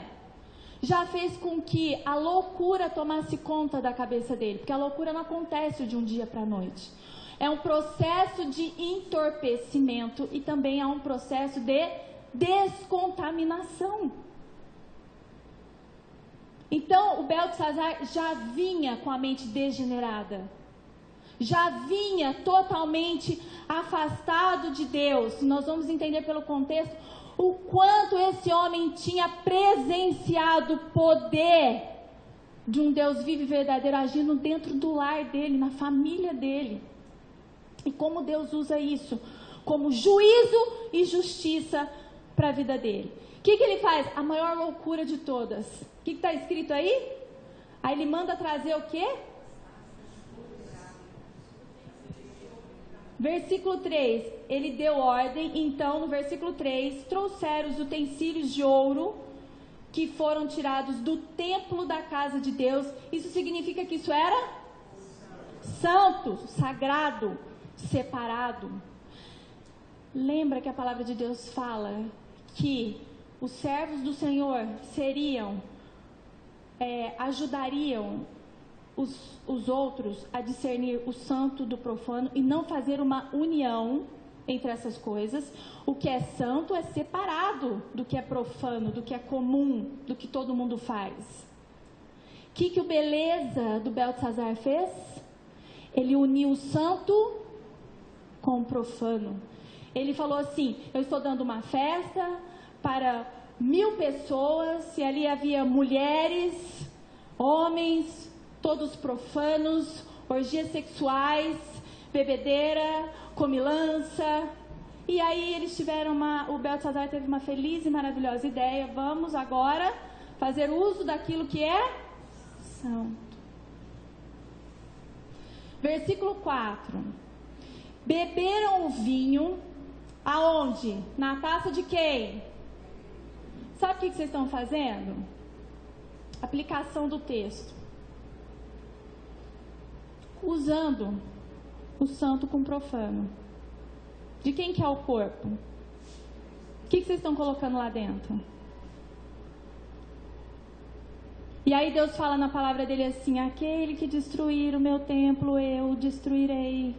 já fez com que a loucura tomasse conta da cabeça dele, porque a loucura não acontece de um dia para a noite. É um processo de entorpecimento e também é um processo de descontaminação. Então, o Beltesazar já vinha com a mente degenerada. Já vinha totalmente afastado de Deus. Nós vamos entender pelo contexto o quanto esse homem tinha presenciado o poder de um Deus vivo e verdadeiro agindo dentro do lar dele, na família dele. E como Deus usa isso como juízo e justiça para a vida dele. O que ele faz? A maior loucura de todas. O que está escrito aí? Aí ele manda trazer o quê? Versículo 3, ele deu ordem, então no versículo 3, trouxeram os utensílios de ouro que foram tirados do templo da casa de Deus. Isso significa que isso era santo, sagrado, separado. Lembra que a palavra de Deus fala que os servos do Senhor ajudariam os outros a discernir o santo do profano e não fazer uma união entre essas coisas. O que é santo é separado do que é profano, do que é comum, do que todo mundo faz. O que o beleza do Beltesazar fez? Ele uniu o santo com o profano. Ele falou assim: eu estou dando uma festa para 1000 pessoas, e ali havia mulheres, homens, todos profanos, orgias sexuais, bebedeira, comilança. E aí eles tiveram o Beltesazar teve uma feliz e maravilhosa ideia: vamos agora fazer uso daquilo que é santo. Versículo 4. Beberam o vinho, aonde? Na taça de quem? Sabe o que vocês estão fazendo? Aplicação do texto. Usando o santo com o profano. De quem que é o corpo? O que vocês estão colocando lá dentro? E aí Deus fala na palavra dele assim: aquele que destruir o meu templo, eu o destruirei.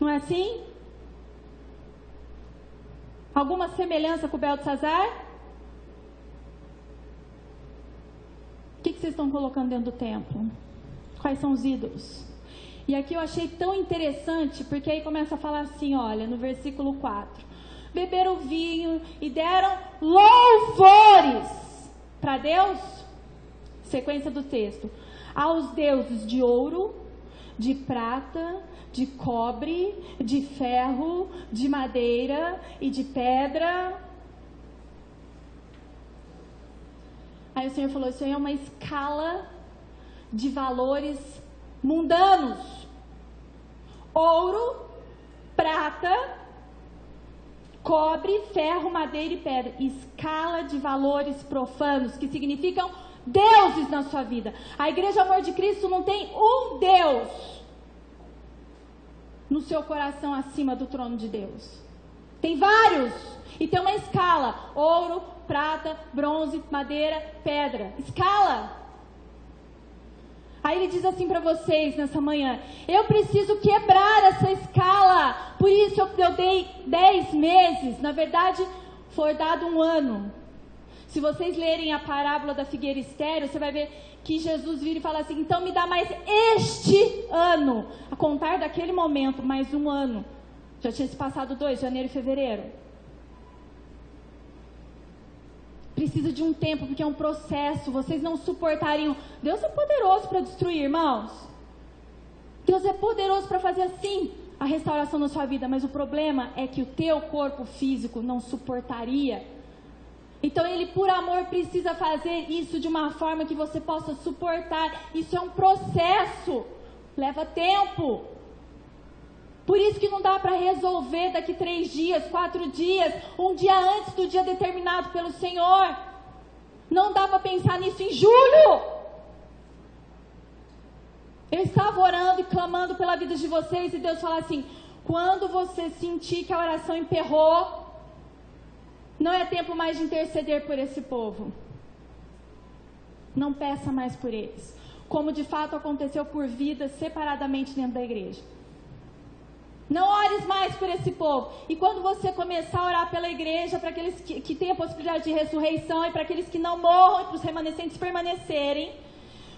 Não é assim? Alguma semelhança com o Beltesazar? O que vocês estão colocando dentro do templo? Quais são os ídolos? E aqui eu achei tão interessante, porque aí começa a falar assim, olha, no versículo 4. Beberam vinho e deram louvores para Deus. Sequência do texto. Aos deuses de ouro, de prata, de cobre, de ferro, de madeira e de pedra. Aí o Senhor falou: isso aí é uma escala de valores mundanos. Ouro, prata, cobre, ferro, madeira e pedra. Escala de valores profanos, que significam deuses na sua vida. A Igreja Amor de Cristo não tem um Deus no seu coração acima do trono de Deus. Tem vários. E tem uma escala: ouro, prata, bronze, madeira, pedra. Escala. Aí ele diz assim para vocês nessa manhã: eu preciso quebrar essa escala. Por isso eu dei 10 meses. Na verdade, foi dado um ano. Se vocês lerem a parábola da figueira estéril, você vai ver que Jesus vira e fala assim: então me dá mais este ano, a contar daquele momento, mais um ano. Já tinha se passado 2, janeiro e fevereiro. Precisa de um tempo, porque é um processo. Vocês não suportariam. Deus é poderoso para destruir, irmãos. Deus é poderoso para fazer assim a restauração na sua vida, mas o problema é que o teu corpo físico não suportaria. Então ele, por amor, precisa fazer isso de uma forma que você possa suportar. Isso é um processo, leva tempo. Por isso que não dá para resolver daqui 3 dias, 4 dias, um dia antes do dia determinado pelo Senhor. Não dá para pensar nisso em julho. Eu estava orando e clamando pela vida de vocês e Deus fala assim: quando você sentir que a oração emperrou, não é tempo mais de interceder por esse povo. Não peça mais por eles. Como de fato aconteceu por vidas separadamente dentro da igreja. Não ores mais por esse povo. E quando você começar a orar pela igreja, para aqueles que têm a possibilidade de ressurreição, e para aqueles que não morram, e para os remanescentes permanecerem,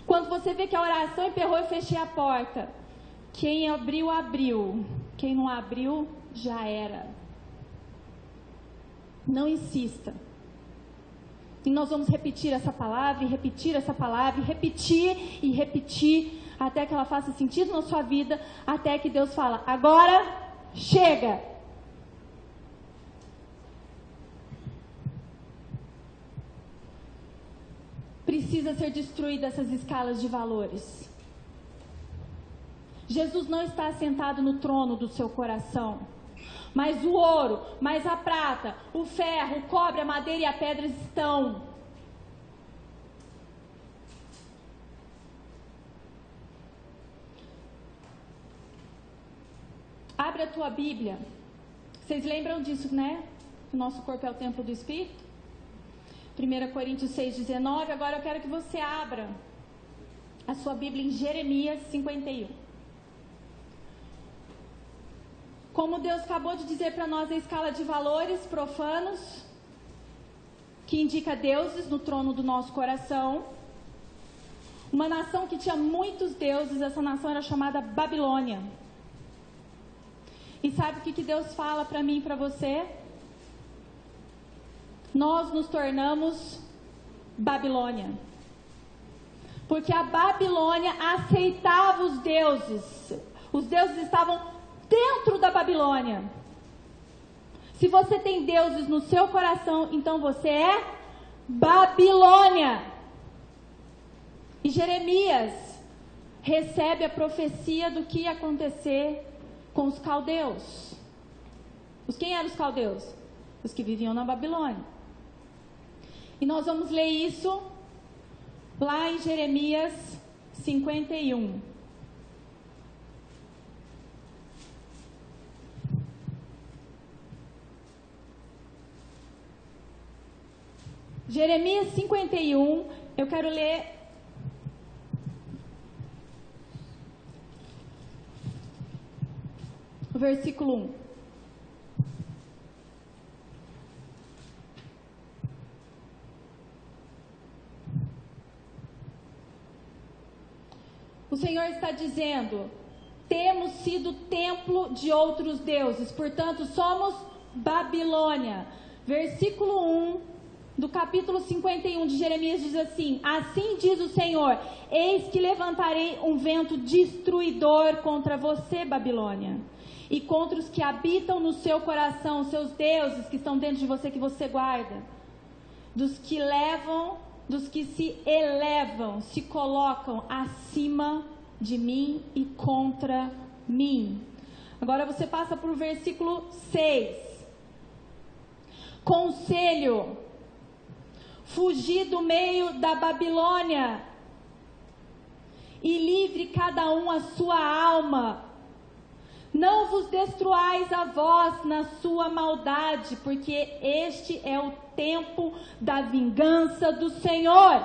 quando você vê que a oração emperrou, eu fechei a porta. Quem abriu, abriu. Quem não abriu, já era. Não insista. E nós vamos repetir essa palavra, e repetir essa palavra, e repetir, até que ela faça sentido na sua vida, até que Deus fala: agora, chega. Precisa ser destruída essas escalas de valores. Jesus não está sentado no trono do seu coração. Mas o ouro, mas a prata, o ferro, o cobre, a madeira e a pedra estão. Abre a tua Bíblia. Vocês lembram disso, né? O nosso corpo é o templo do Espírito. 1 Coríntios 6,19. Agora eu quero que você abra a sua Bíblia em Jeremias 51. Como Deus acabou de dizer para nós, a escala de valores profanos, que indica deuses no trono do nosso coração. Uma nação que tinha muitos deuses, essa nação era chamada Babilônia. E sabe o que Deus fala para mim e para você? Nós nos tornamos Babilônia. Porque a Babilônia aceitava os deuses. Os deuses estavam dentro da Babilônia. Se você tem deuses no seu coração, então você é Babilônia. E Jeremias recebe a profecia do que ia acontecer com os caldeus. Quem eram os caldeus? Os que viviam na Babilônia. E nós vamos ler isso lá em Jeremias 51. Jeremias 51, eu quero ler o versículo 1. O Senhor está dizendo: temos sido templo de outros deuses, portanto somos Babilônia. Versículo 1 do capítulo 51 de Jeremias diz assim: assim diz o Senhor, eis que levantarei um vento destruidor contra você, Babilônia, e contra os que habitam no seu coração, seus deuses que estão dentro de você, que você guarda, dos que se elevam, se colocam acima de mim e contra mim. Agora você passa para o versículo 6. Conselho: fugi do meio da Babilônia e livre cada um a sua alma. Não vos destruais a vós na sua maldade, porque este é o tempo da vingança do Senhor.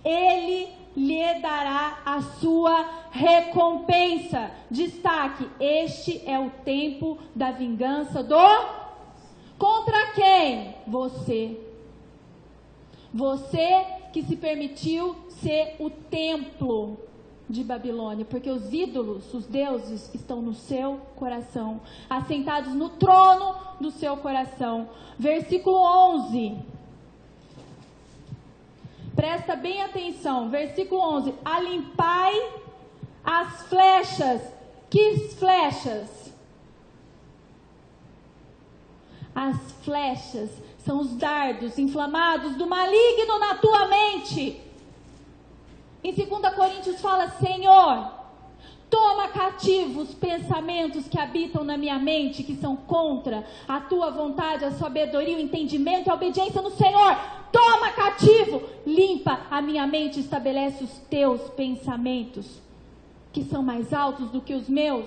Ele lhe dará a sua recompensa. Destaque: este é o tempo da vingança do... Contra quem? Você. Você que se permitiu ser o templo de Babilônia, porque os ídolos, os deuses, estão no seu coração, assentados no trono do seu coração. Versículo 11. Presta bem atenção, versículo 11. Alimpai as flechas. Que flechas? As flechas são os dardos inflamados do maligno na tua mente. Em 2 Coríntios fala: Senhor, toma cativo os pensamentos que habitam na minha mente, que são contra a tua vontade, a sabedoria, o entendimento e a obediência no Senhor. Toma cativo, limpa a minha mente, estabelece os teus pensamentos, que são mais altos do que os meus.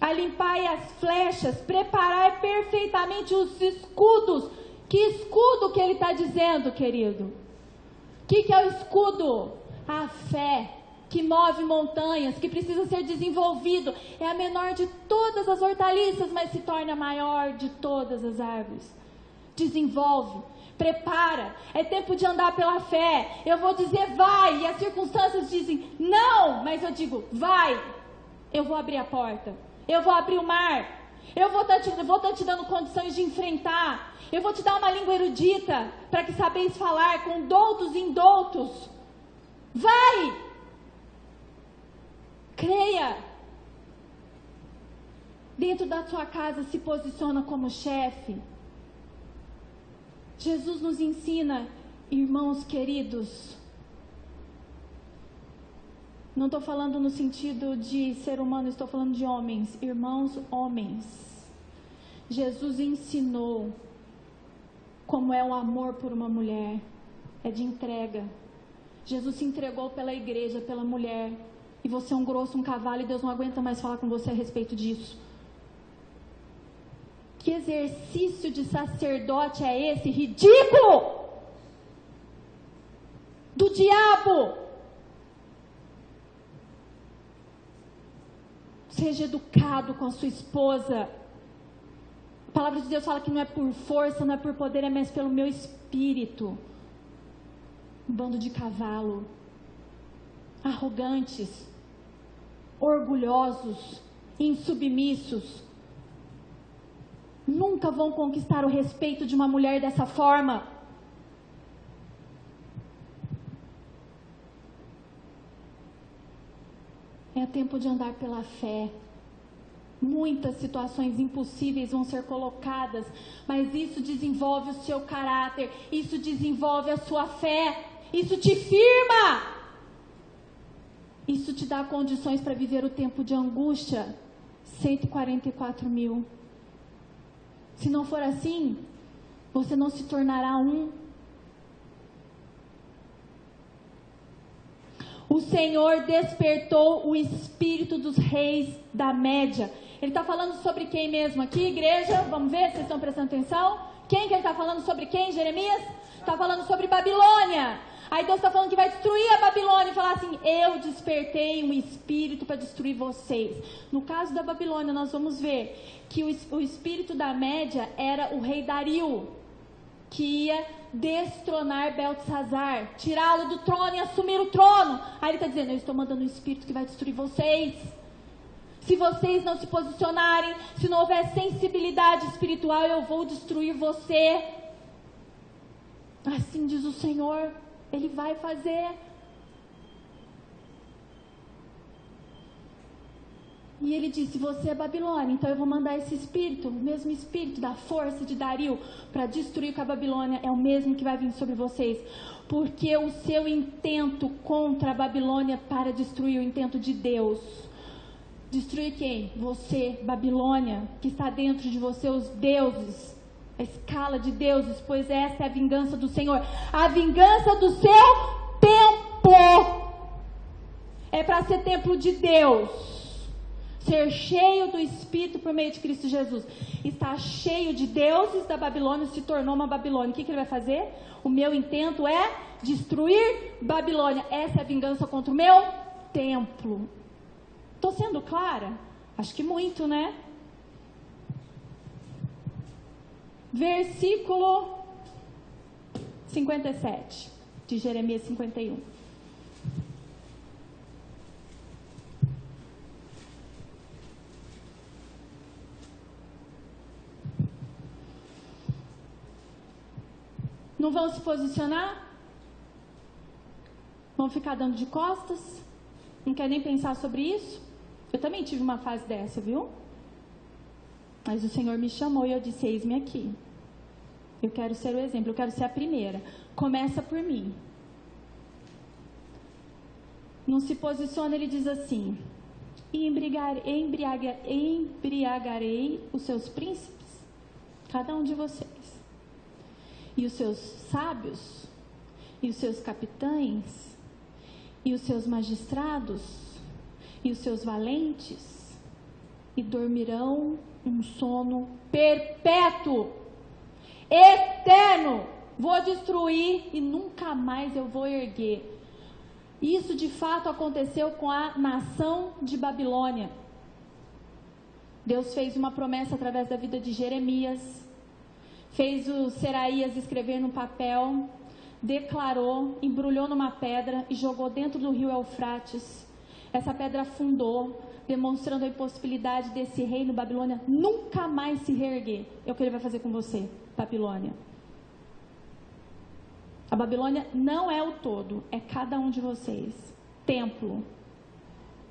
Alimpai as flechas, preparai perfeitamente os escudos. Que escudo que ele está dizendo, querido? O que é o escudo? A fé que move montanhas, que precisa ser desenvolvido. É a menor de todas as hortaliças, mas se torna a maior de todas as árvores. Desenvolve, prepara. É tempo de andar pela fé. Eu vou dizer vai, e as circunstâncias dizem não, mas eu digo vai. Eu vou abrir a porta, eu vou abrir o mar, eu vou estar te dando condições de enfrentar. Eu vou te dar uma língua erudita, para que sabeis falar com doutos e indoutos. Vai! Creia! Dentro da sua casa se posiciona como chefe. Jesus nos ensina, irmãos queridos. Não estou falando no sentido de ser humano, estou falando de homens. Irmãos, homens. Jesus ensinou como é o amor por uma mulher. É de entrega. Jesus se entregou pela igreja, pela mulher. E você é um grosso, um cavalo, e Deus não aguenta mais falar com você a respeito disso. Que exercício de sacerdote é esse? Ridículo! Do diabo! Seja educado com a sua esposa. A palavra de Deus fala que não é por força, não é por poder, é mais pelo meu espírito. Um bando de cavalo, arrogantes, orgulhosos, insubmissos, nunca vão conquistar o respeito de uma mulher dessa forma. É tempo de andar pela fé. Muitas situações impossíveis vão ser colocadas, mas isso desenvolve o seu caráter, isso desenvolve a sua fé, isso te firma, isso te dá condições para viver o tempo de angústia. 144 mil. Se não for assim, você não se tornará um. O Senhor despertou o espírito dos reis da Média. Ele está falando sobre quem mesmo aqui, igreja? Vamos ver, vocês estão prestando atenção? Quem que ele está falando sobre quem, Jeremias? Está falando sobre Babilônia. Aí Deus está falando que vai destruir a Babilônia e falar assim: eu despertei um espírito para destruir vocês. No caso da Babilônia, nós vamos ver que o espírito da Média era o rei Dario, que ia destronar Beltesazar, tirá-lo do trono e assumir o trono. Aí ele está dizendo: eu estou mandando um espírito que vai destruir vocês. Se vocês não se posicionarem, se não houver sensibilidade espiritual, eu vou destruir você. Assim diz o Senhor. Ele vai fazer. E ele disse: você é Babilônia, então eu vou mandar esse espírito, o mesmo espírito da força de Dario, para destruir com a Babilônia, é o mesmo que vai vir sobre vocês. Porque o seu intento contra a Babilônia para destruir o intento de Deus. Destruir quem? Você, Babilônia, que está dentro de você, os deuses, a escala de deuses, pois essa é a vingança do Senhor. A vingança do seu templo. É para ser templo de Deus. Ser cheio do Espírito por meio de Cristo Jesus. Está cheio de deuses da Babilônia, se tornou uma Babilônia. O que ele vai fazer? O meu intento é destruir Babilônia. Essa é a vingança contra o meu templo. Estou sendo clara? Acho que muito, né? Versículo 57, de Jeremias 51. Não vão se posicionar? Vão ficar dando de costas? Não quer nem pensar sobre isso? Eu também tive uma fase dessa, viu? Mas o Senhor me chamou e eu disse, eis-me aqui. Eu quero ser o exemplo, eu quero ser a primeira. Começa por mim. Não se posiciona, ele diz assim, e embriagarei os seus príncipes, cada um de vocês, e os seus sábios, e os seus capitães, e os seus magistrados, e os seus valentes, e dormirão um sono perpétuo, eterno. Vou destruir e nunca mais eu vou erguer. Isso de fato aconteceu com a nação de Babilônia. Deus fez uma promessa através da vida de Jeremias, fez o Seraías escrever no papel, declarou, embrulhou numa pedra e jogou dentro do rio Eufrates. Essa pedra afundou, demonstrando a impossibilidade desse reino Babilônia nunca mais se reerguer. É o que ele vai fazer com você, Babilônia. A Babilônia não é o todo, é cada um de vocês. Templo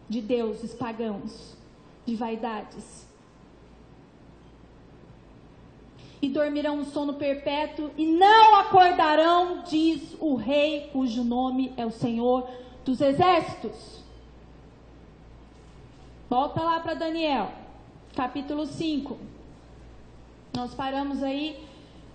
de deuses pagãos, de vaidades. E dormirão um sono perpétuo e não acordarão, diz o rei, cujo nome é o Senhor dos Exércitos. Volta lá para Daniel, capítulo 5. Nós paramos aí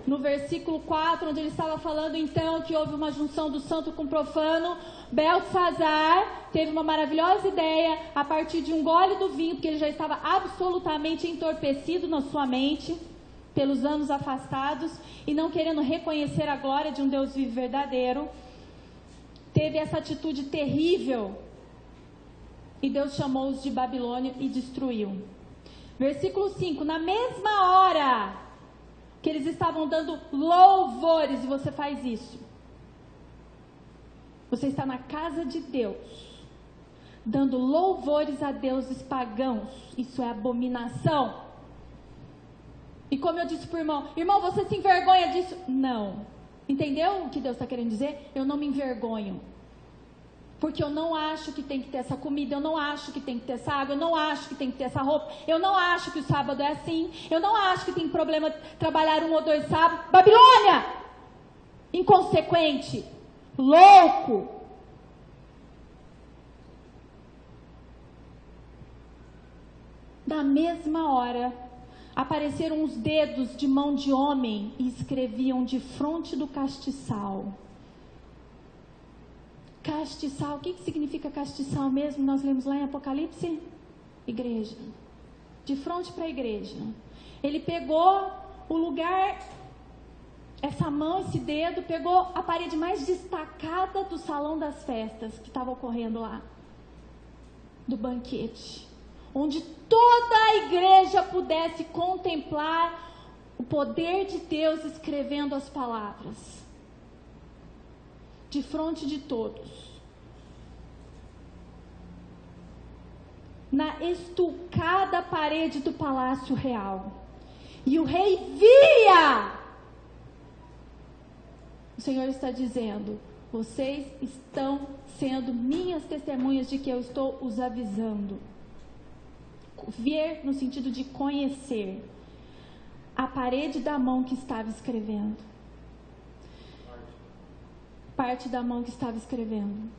no versículo 4, onde ele estava falando então que houve uma junção do santo com o profano. Beltesazar teve uma maravilhosa ideia a partir de um gole do vinho, porque ele já estava absolutamente entorpecido na sua mente, pelos anos afastados, e não querendo reconhecer a glória de um Deus vivo verdadeiro. Teve essa atitude terrível, e Deus chamou-os de Babilônia e destruiu. Versículo 5, na mesma hora que eles estavam dando louvores, e você faz isso, você está na casa de Deus, dando louvores a deuses pagãos, isso é abominação. E como eu disse para o irmão, você se envergonha disso? Não. Entendeu o que Deus está querendo dizer? Eu não me envergonho. Porque eu não acho que tem que ter essa comida, eu não acho que tem que ter essa água, eu não acho que tem que ter essa roupa, eu não acho que o sábado é assim, eu não acho que tem problema trabalhar 1 ou 2 sábados. Babilônia! Inconsequente, louco. Na mesma hora, apareceram os dedos de mão de homem e escreviam defronte do castiçal. Castiçal, o que significa castiçal mesmo? Nós lemos lá em Apocalipse? Igreja. De frente para a igreja. Ele pegou o lugar, essa mão, esse dedo, pegou a parede mais destacada do salão das festas que estava ocorrendo lá, do banquete, onde toda a igreja pudesse contemplar o poder de Deus escrevendo as palavras. De frente de todos, na estucada parede do palácio real, e o rei via. O Senhor está dizendo, vocês estão sendo minhas testemunhas de que eu estou os avisando. Ver no sentido de conhecer a parede da mão que estava escrevendo. Parte da mão que estava escrevendo.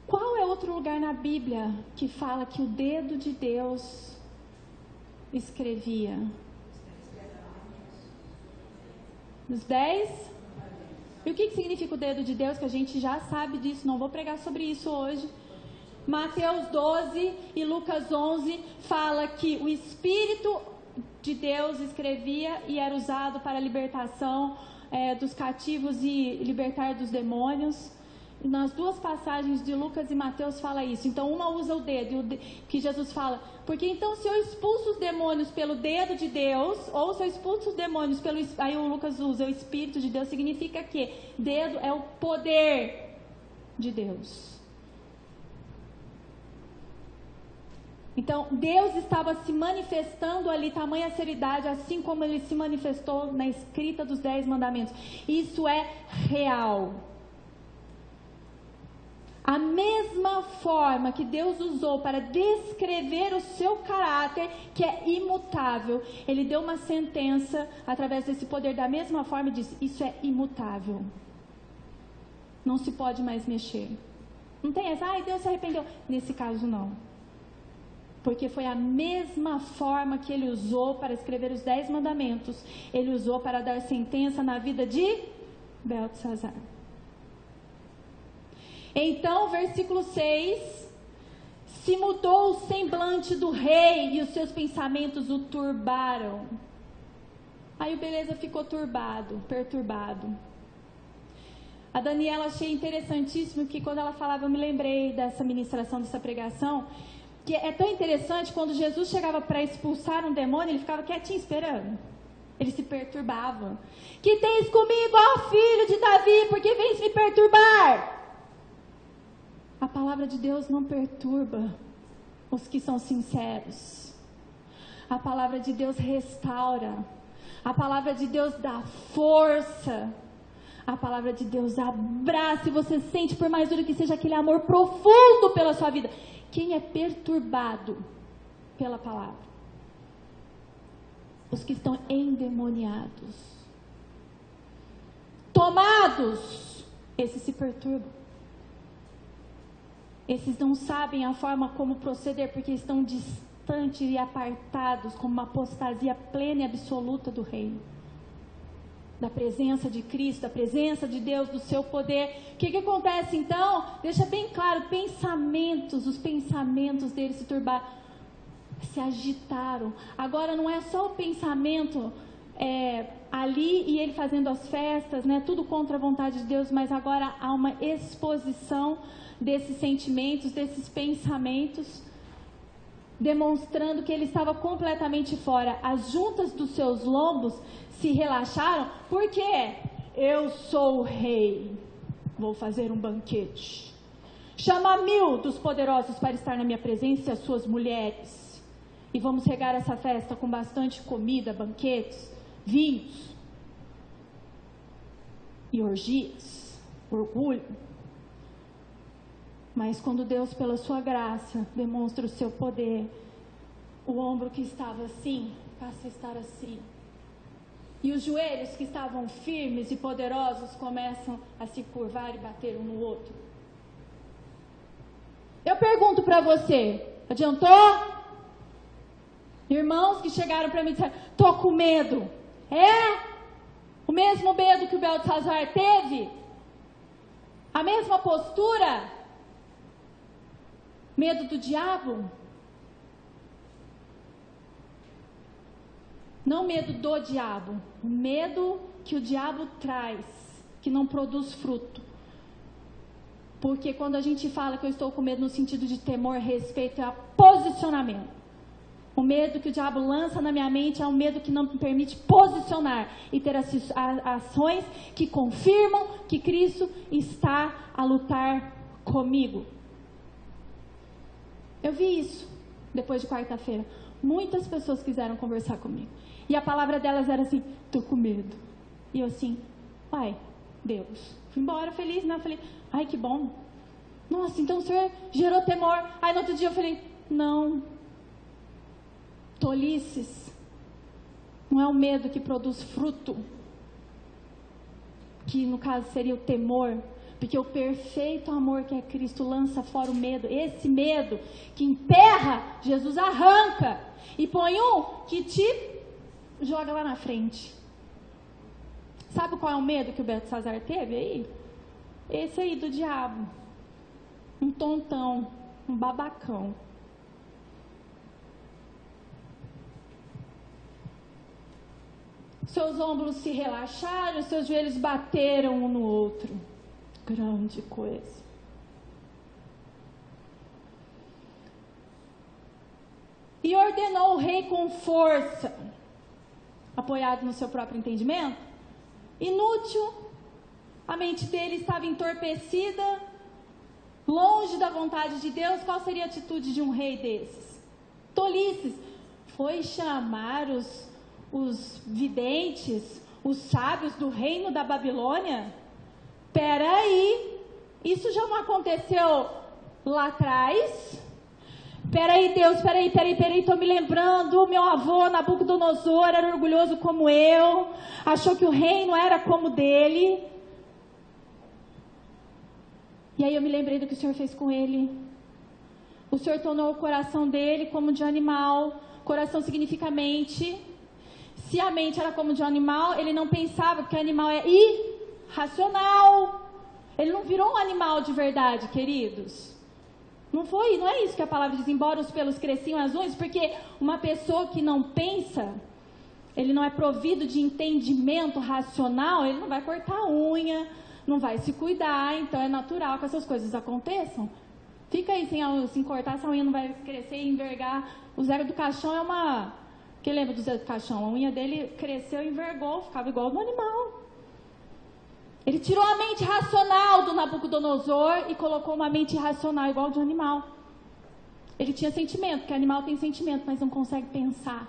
Qual é outro lugar na Bíblia que fala que o dedo de Deus escrevia? Os 10? E o que significa o dedo de Deus? Que a gente já sabe disso, não vou pregar sobre isso hoje. Mateus 12 e Lucas 11 fala que o Espírito de Deus escrevia e era usado para a libertação dos cativos e libertar dos demônios. nas duas passagens de Lucas e Mateus fala isso. Então uma usa o dedo, que Jesus fala, porque então se eu expulso os demônios pelo dedo de Deus, ou se eu expulso os demônios pelo, aí o Lucas usa o Espírito de Deus, significa que dedo é o poder de Deus. Então, Deus estava se manifestando ali, tamanha seriedade, assim como Ele se manifestou na escrita dos 10 mandamentos. Isso é real. A mesma forma que Deus usou para descrever o seu caráter, que é imutável, Ele deu uma sentença através desse poder, da mesma forma, e disse, isso é imutável. Não se pode mais mexer. Não tem essa, ai, Deus se arrependeu. Nesse caso, não. Porque foi a mesma forma que Ele usou para escrever os 10 mandamentos, Ele usou para dar sentença na vida de Beltesazar. Então, versículo 6, se mudou o semblante do rei e os seus pensamentos o turbaram. Aí o Beleza ficou perturbado. A Daniela achei interessantíssimo que quando ela falava, eu me lembrei dessa ministração, dessa pregação, que é tão interessante, quando Jesus chegava para expulsar um demônio, ele ficava quietinho esperando. Ele se perturbava. Que tens comigo, ó filho de Davi, porque vens me perturbar? A palavra de Deus não perturba os que são sinceros. A palavra de Deus restaura. A palavra de Deus dá força. A palavra de Deus abraça, e você sente, por mais duro que seja, aquele amor profundo pela sua vida. Quem é perturbado pela palavra? Os que estão endemoniados. Tomados, esses se perturbam. Esses não sabem a forma como proceder, porque estão distantes e apartados, como uma apostasia plena e absoluta do reino. Da presença de Cristo, da presença de Deus, do seu poder. O que acontece então? Deixa bem claro, os pensamentos deles se turbaram, se agitaram. Agora não é só o pensamento ali e ele fazendo as festas, né? Tudo contra a vontade de Deus, mas agora há uma exposição desses sentimentos, desses pensamentos, demonstrando que ele estava completamente fora. As juntas dos seus lombos se relaxaram, porque eu sou o rei, vou fazer um banquete, chama 1000 dos poderosos para estar na minha presença e as suas mulheres, e vamos regar essa festa com bastante comida, banquetes, vinhos e orgias, orgulho. Mas quando Deus, pela sua graça, demonstra o seu poder, o ombro que estava assim, passa a estar assim. E os joelhos que estavam firmes e poderosos começam a se curvar e bater um no outro. Eu pergunto para você, adiantou? Irmãos que chegaram para mim e disseram, tô com medo. É? O mesmo medo que o Beltesazar teve? A mesma postura? Medo do diabo? Não medo do diabo, o medo que o diabo traz, que não produz fruto. Porque quando a gente fala que eu estou com medo no sentido de temor, respeito, é posicionamento. O medo que o diabo lança na minha mente é um medo que não me permite posicionar e ter ações que confirmam que Cristo está a lutar comigo. Eu vi isso depois de quarta-feira. Muitas pessoas quiseram conversar comigo. E a palavra delas era assim, tô com medo. E eu assim, pai, Deus. Fui embora feliz, né? Eu falei, ai que bom. Nossa, então o Senhor gerou temor. Aí no outro dia eu falei, não. Tolices. Não é o medo que produz fruto. Que no caso seria o temor. Porque o perfeito amor que é Cristo lança fora o medo. Esse medo que emperra, Jesus arranca. E põe um que te joga lá na frente. Sabe qual é o medo que o Beltesazar teve aí? Esse aí do diabo. Um tontão, um babacão. Seus ombros se relaxaram, seus joelhos bateram um no outro. grande coisa. E ordenou o rei com força, apoiado no seu próprio entendimento, inútil, a mente dele estava entorpecida, longe da vontade de Deus. Qual seria a atitude de um rei desses? Tolices. Foi chamar os videntes, os sábios do reino da Babilônia? Peraí, isso já não aconteceu lá atrás? Peraí, Deus, peraí, tô me lembrando, meu avô Nabucodonosor era orgulhoso como eu, achou que o reino era como dele. E aí eu me lembrei do que o Senhor fez com ele. O Senhor tornou o coração dele como de animal. Coração significa mente. Se a mente era como de um animal, ele não pensava, porque animal é irracional. Ele não virou um animal de verdade, queridos. Não é isso que a palavra diz, embora os pelos cresciam as unhas, porque uma pessoa que não pensa, ele não é provido de entendimento racional, ele não vai cortar a unha, não vai se cuidar, então é natural que essas coisas aconteçam. Fica aí sem cortar, essa unha não vai crescer e envergar. O Zé do Caixão é uma... Quem lembra do Zé do Caixão? A unha dele cresceu e envergou, ficava igual do animal. Ele tirou a mente racional do Nabucodonosor e colocou uma mente irracional igual de um animal. Ele tinha sentimento, porque animal tem sentimento, mas não consegue pensar.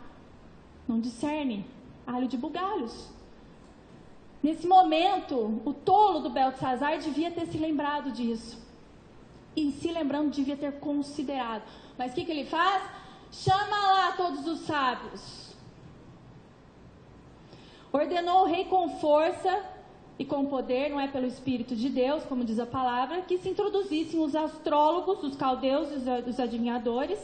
Não discerne. Alho de bugalhos. Nesse momento, o tolo do Beltesazar devia ter se lembrado disso. E se lembrando, devia ter considerado. Mas o que ele faz? Chama lá todos os sábios. Ordenou o rei com força e com poder, não é pelo Espírito de Deus, como diz a palavra, que se introduzissem os astrólogos, os caldeus e os adivinhadores,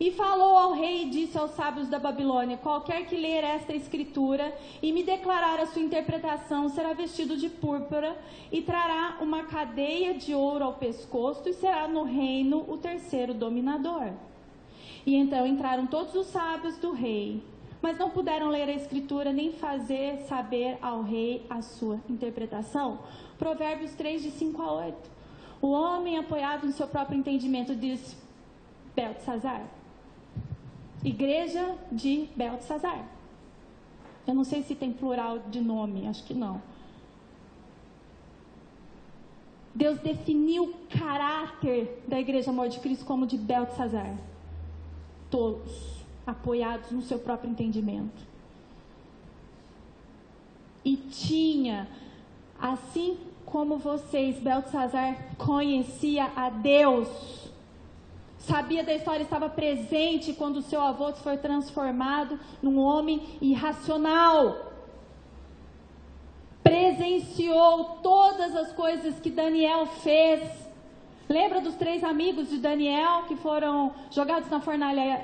e falou ao rei e disse aos sábios da Babilônia: qualquer que ler esta escritura e me declarar a sua interpretação será vestido de púrpura e trará uma cadeia de ouro ao pescoço e será no reino o terceiro dominador. E então entraram todos os sábios do rei, mas não puderam ler a escritura nem fazer saber ao rei a sua interpretação. Provérbios 3, de 5 a 8. O homem apoiado no seu próprio entendimento diz Beltesazar. Igreja de Beltesazar. Eu não sei se tem plural de nome, acho que não. Deus definiu o caráter da Igreja Amor de Cristo como de Beltesazar. Todos apoiados no seu próprio entendimento. E tinha, assim como vocês, Beltesazar conhecia a Deus, sabia da história, estava presente quando o seu avô foi transformado num homem irracional. Presenciou todas as coisas que Daniel fez. Lembra dos 3 amigos de Daniel que foram jogados na fornalha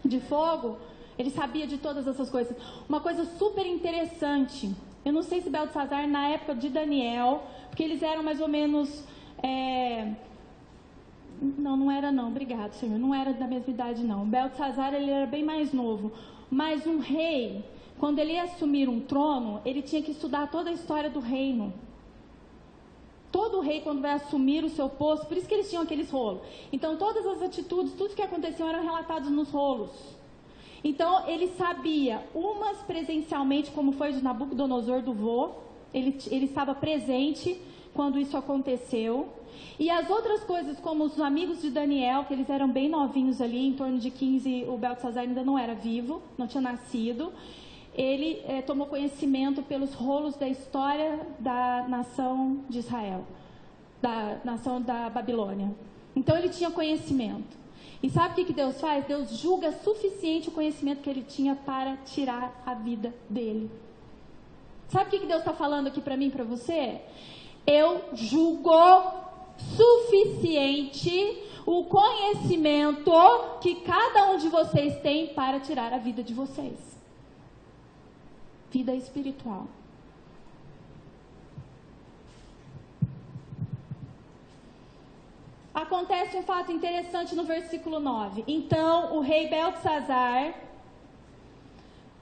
de fogo? Ele sabia de todas essas coisas. Uma coisa super interessante. Eu não sei se Beltesazar, na época de Daniel, porque eles eram mais ou menos... Não era não, obrigado, Senhor. Não era da mesma idade, não. Beltesazar, ele era bem mais novo. Mas um rei, quando ele ia assumir um trono, ele tinha que estudar toda a história do reino. Todo rei, quando vai assumir o seu posto, por isso que eles tinham aqueles rolos. Então, todas as atitudes, tudo que aconteceu eram relatados nos rolos. Então, ele sabia, umas presencialmente, como foi de Nabucodonosor do vô, ele estava presente quando isso aconteceu. E as outras coisas, como os amigos de Daniel, que eles eram bem novinhos ali, em torno de 15, o Beltesazar ainda não era vivo, não tinha nascido. Ele tomou conhecimento pelos rolos da história da nação de Israel, da nação da Babilônia. Então ele tinha conhecimento. E sabe o que Deus faz? Deus julga suficiente o conhecimento que ele tinha para tirar a vida dele. Sabe o que Deus está falando aqui para mim e para você? Eu julgo suficiente o conhecimento que cada um de vocês tem para tirar a vida de vocês. Vida espiritual. Acontece um fato interessante no versículo 9. Então o rei Beltesazar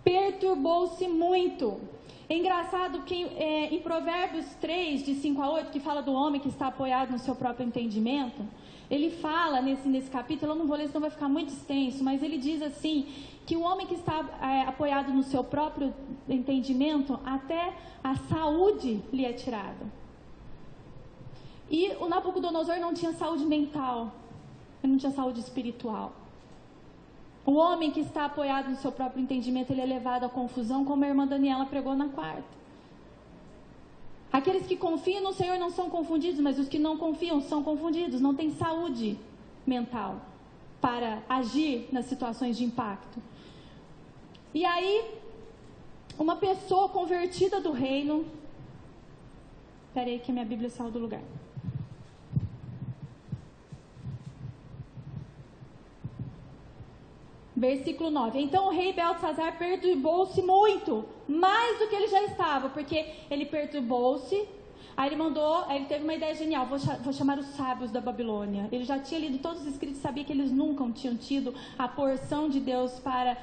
perturbou-se muito É engraçado que em Provérbios 3, de 5 a 8, que fala do homem que está apoiado no seu próprio entendimento, ele fala nesse capítulo, eu não vou ler, senão vai ficar muito extenso, mas ele diz assim, que o homem que está apoiado no seu próprio entendimento, até a saúde lhe é tirada. E o Nabucodonosor não tinha saúde mental, ele não tinha saúde espiritual. O homem que está apoiado no seu próprio entendimento, ele é levado à confusão, como a irmã Daniela pregou na quarta. Aqueles que confiam no Senhor não são confundidos, mas os que não confiam são confundidos, não têm saúde mental para agir nas situações de impacto. E aí, uma pessoa convertida do reino... Espera aí que minha Bíblia saiu do lugar. Versículo 9. Então o rei Beltesazar perturbou-se muito, mais do que ele já estava, porque ele perturbou-se, aí ele teve uma ideia genial, vou chamar os sábios da Babilônia. Ele já tinha lido todos os escritos, sabia que eles nunca tinham tido a porção de Deus para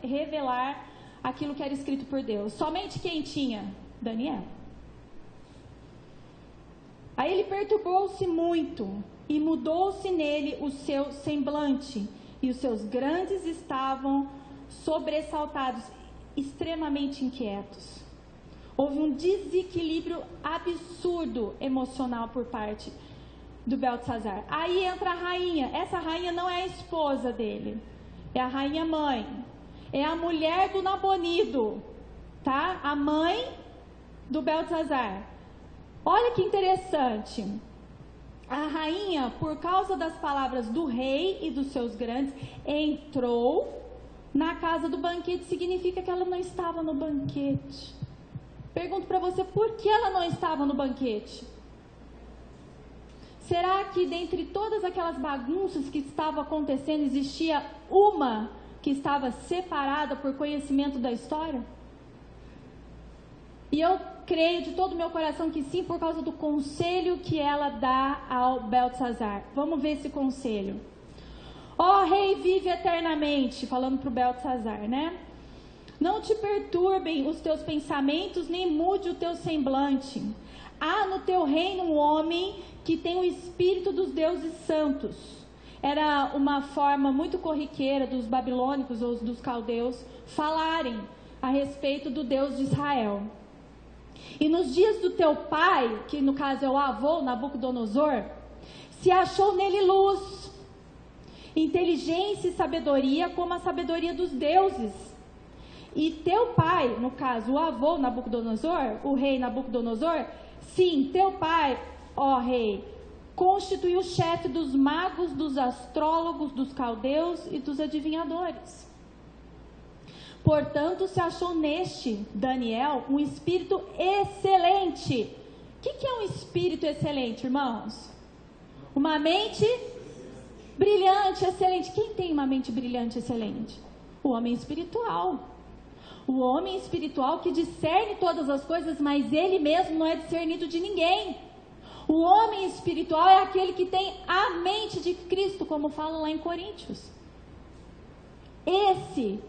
revelar aquilo que era escrito por Deus. Somente quem tinha? Daniel. Aí ele perturbou-se muito, e mudou-se nele o seu semblante, e os seus grandes estavam sobressaltados, extremamente inquietos. Houve um desequilíbrio absurdo emocional por parte do Beltesazar. Aí entra a rainha. Essa rainha não é a esposa dele, é a rainha mãe, é a mulher do Nabonido, tá? A mãe do Beltesazar. Olha que interessante. A rainha, por causa das palavras do rei e dos seus grandes, entrou na casa do banquete. Significa que ela não estava no banquete. Pergunto para você, por que ela não estava no banquete? Será que dentre todas aquelas bagunças que estavam acontecendo, existia uma que estava separada por conhecimento da história? E eu creio de todo o meu coração que sim, por causa do conselho que ela dá ao Beltesazar. Vamos ver esse conselho. Ó rei, vive eternamente, falando para o Beltesazar, né? Não te perturbem os teus pensamentos, nem mude o teu semblante. Há no teu reino um homem que tem o espírito dos deuses santos. Era uma forma muito corriqueira dos babilônicos ou dos caldeus falarem a respeito do Deus de Israel. E nos dias do teu pai, que no caso é o avô, Nabucodonosor, se achou nele luz, inteligência e sabedoria, como a sabedoria dos deuses. E teu pai, no caso o avô Nabucodonosor, o rei Nabucodonosor, sim, teu pai, ó rei, constituiu o chefe dos magos, dos astrólogos, dos caldeus e dos adivinhadores. Portanto, se achou neste, Daniel, um espírito excelente. O que é um espírito excelente, irmãos? Uma mente brilhante, excelente. Quem tem uma mente brilhante, excelente? O homem espiritual. O homem espiritual que discerne todas as coisas, mas ele mesmo não é discernido de ninguém. O homem espiritual é aquele que tem a mente de Cristo, como fala lá em Coríntios. Esse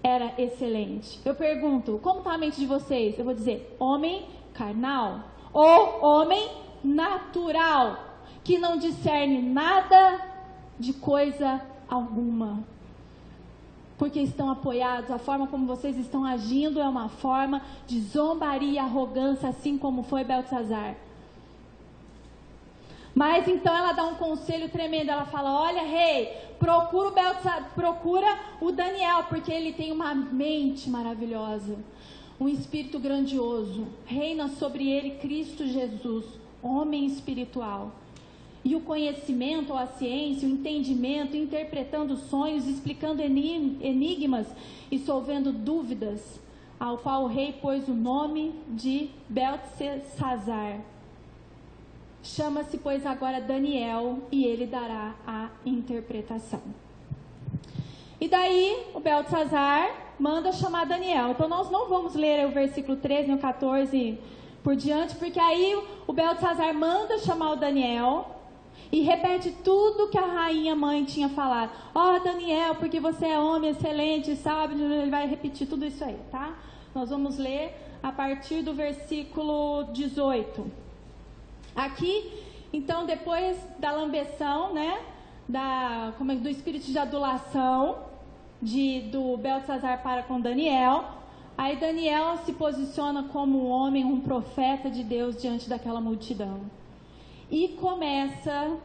era excelente. Eu pergunto, como está a mente de vocês? Eu vou dizer, homem carnal ou homem natural, que não discerne nada de coisa alguma. Porque estão apoiados, a forma como vocês estão agindo é uma forma de zombaria e arrogância, assim como foi Beltesazar. Mas então ela dá um conselho tremendo, ela fala, olha rei, procura o Daniel, porque ele tem uma mente maravilhosa, um espírito grandioso, reina sobre ele Cristo Jesus, homem espiritual. E o conhecimento, a ciência, o entendimento, interpretando sonhos, explicando enigmas e solvendo dúvidas, ao qual o rei pôs o nome de Beltesazar. Chama-se, pois, agora Daniel, e ele dará a interpretação. E daí, o Beltesazar manda chamar Daniel. Então, nós não vamos ler o versículo 13 e o 14 por diante, porque aí o Beltesazar manda chamar o Daniel, e repete tudo que a rainha mãe tinha falado. Ó, Daniel, porque você é homem excelente, sabe? Ele vai repetir tudo isso aí, tá? Nós vamos ler a partir do versículo 18. Aqui, então, depois da lambeção, né? Do espírito de adulação do Beltesazar para com Daniel. Aí Daniel se posiciona como um homem, um profeta de Deus diante daquela multidão. E começa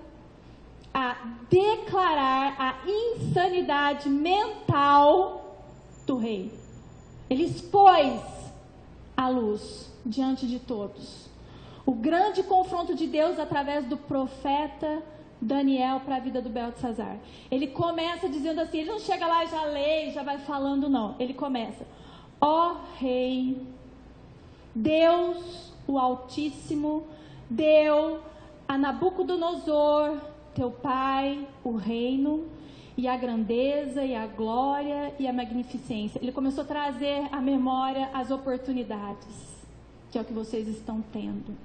a declarar a insanidade mental do rei. Ele expôs a luz diante de todos. O grande confronto de Deus através do profeta Daniel para a vida do Beltesazar. Ele começa dizendo assim, ele não chega lá e já lê, e já vai falando, não. Ele começa: ó rei, Deus, o Altíssimo, deu a Nabucodonosor, teu pai, o reino, e a grandeza, e a glória, e a magnificência. Ele começou a trazer à memória as oportunidades, que é o que vocês estão tendo.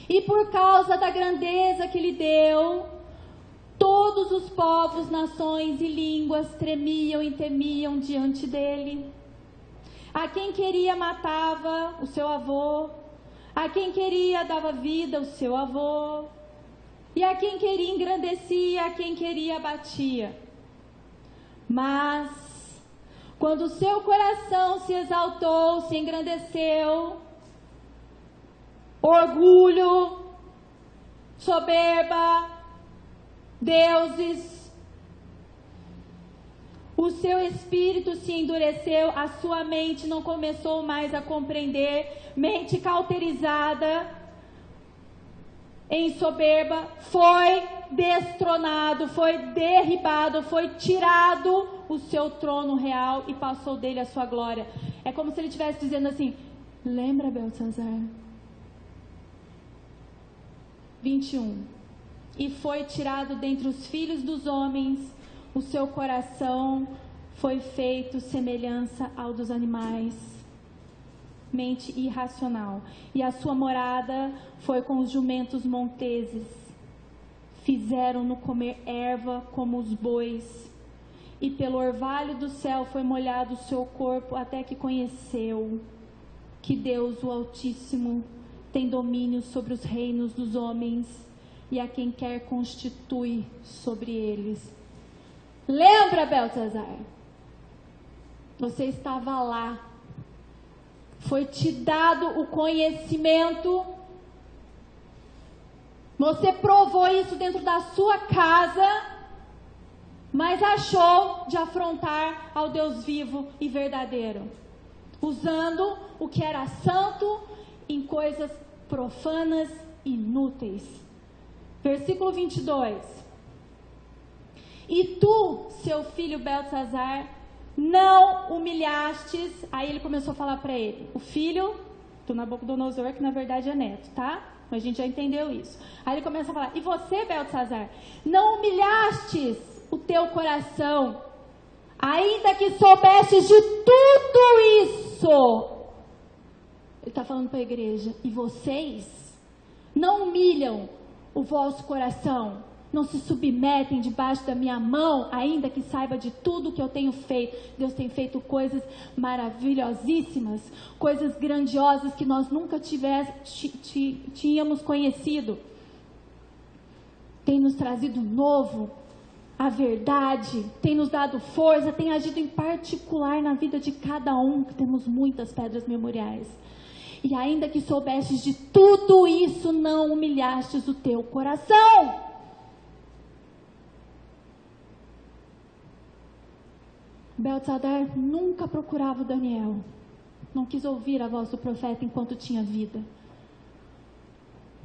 E por causa da grandeza que lhe deu, todos os povos, nações e línguas tremiam e temiam diante dele. A quem queria matava o seu avô, a quem queria dava vida o seu avô, e a quem queria engrandecia, a quem queria abatia. Mas, quando o seu coração se exaltou, se engrandeceu, orgulho, soberba, deuses, o seu espírito se endureceu, a sua mente não começou mais a compreender, mente cauterizada em soberba, foi destronado, foi derribado, foi tirado o seu trono real e passou dele a sua glória. É como se ele estivesse dizendo assim: lembra, Beltesazar? 21. E foi tirado dentre os filhos dos homens, o seu coração foi feito semelhança ao dos animais, mente irracional, e a sua morada foi com os jumentos monteses, fizeram-no comer erva como os bois, e pelo orvalho do céu foi molhado o seu corpo, até que conheceu que Deus, o Altíssimo, tem domínio sobre os reinos dos homens, e a quem quer constitui sobre eles. Lembra, Beltesazar? Você estava lá. Foi te dado o conhecimento. Você provou isso dentro da sua casa, mas achou de afrontar ao Deus vivo e verdadeiro, usando o que era santo em coisas profanas, inúteis. Versículo 22. E tu, seu filho Beltesazar, não humilhastes. Aí ele começou a falar para ele, o filho do Nabucodonosor, que na verdade é neto, tá? Mas a gente já entendeu isso. Aí ele começa a falar: e você, Beltesazar, não humilhastes o teu coração, ainda que soubestes de tudo isso. Ele está falando para a igreja: e vocês não humilham o vosso coração, não se submetem debaixo da minha mão, ainda que saiba de tudo que eu tenho feito. Deus tem feito coisas maravilhosíssimas, coisas grandiosas que nós nunca tínhamos conhecido. Tem nos trazido novo, a verdade, tem nos dado força, tem agido em particular na vida de cada um, que temos muitas pedras memoriais. E ainda que soubestes de tudo isso, não humilhastes o teu coração. Beltesazar nunca procurava o Daniel. Não quis ouvir a voz do profeta enquanto tinha vida.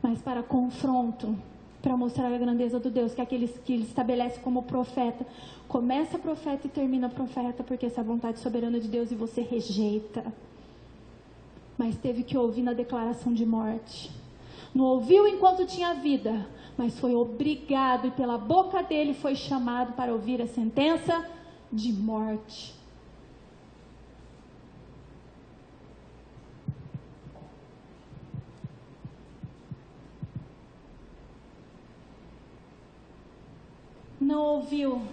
Mas para confronto, para mostrar a grandeza do Deus, que é aquele que ele estabelece como profeta. Começa profeta e termina profeta, porque essa é a vontade soberana de Deus e você rejeita. Mas teve que ouvir na declaração de morte. Não ouviu enquanto tinha vida, mas foi obrigado e pela boca dele foi chamado para ouvir a sentença de morte. não ouviu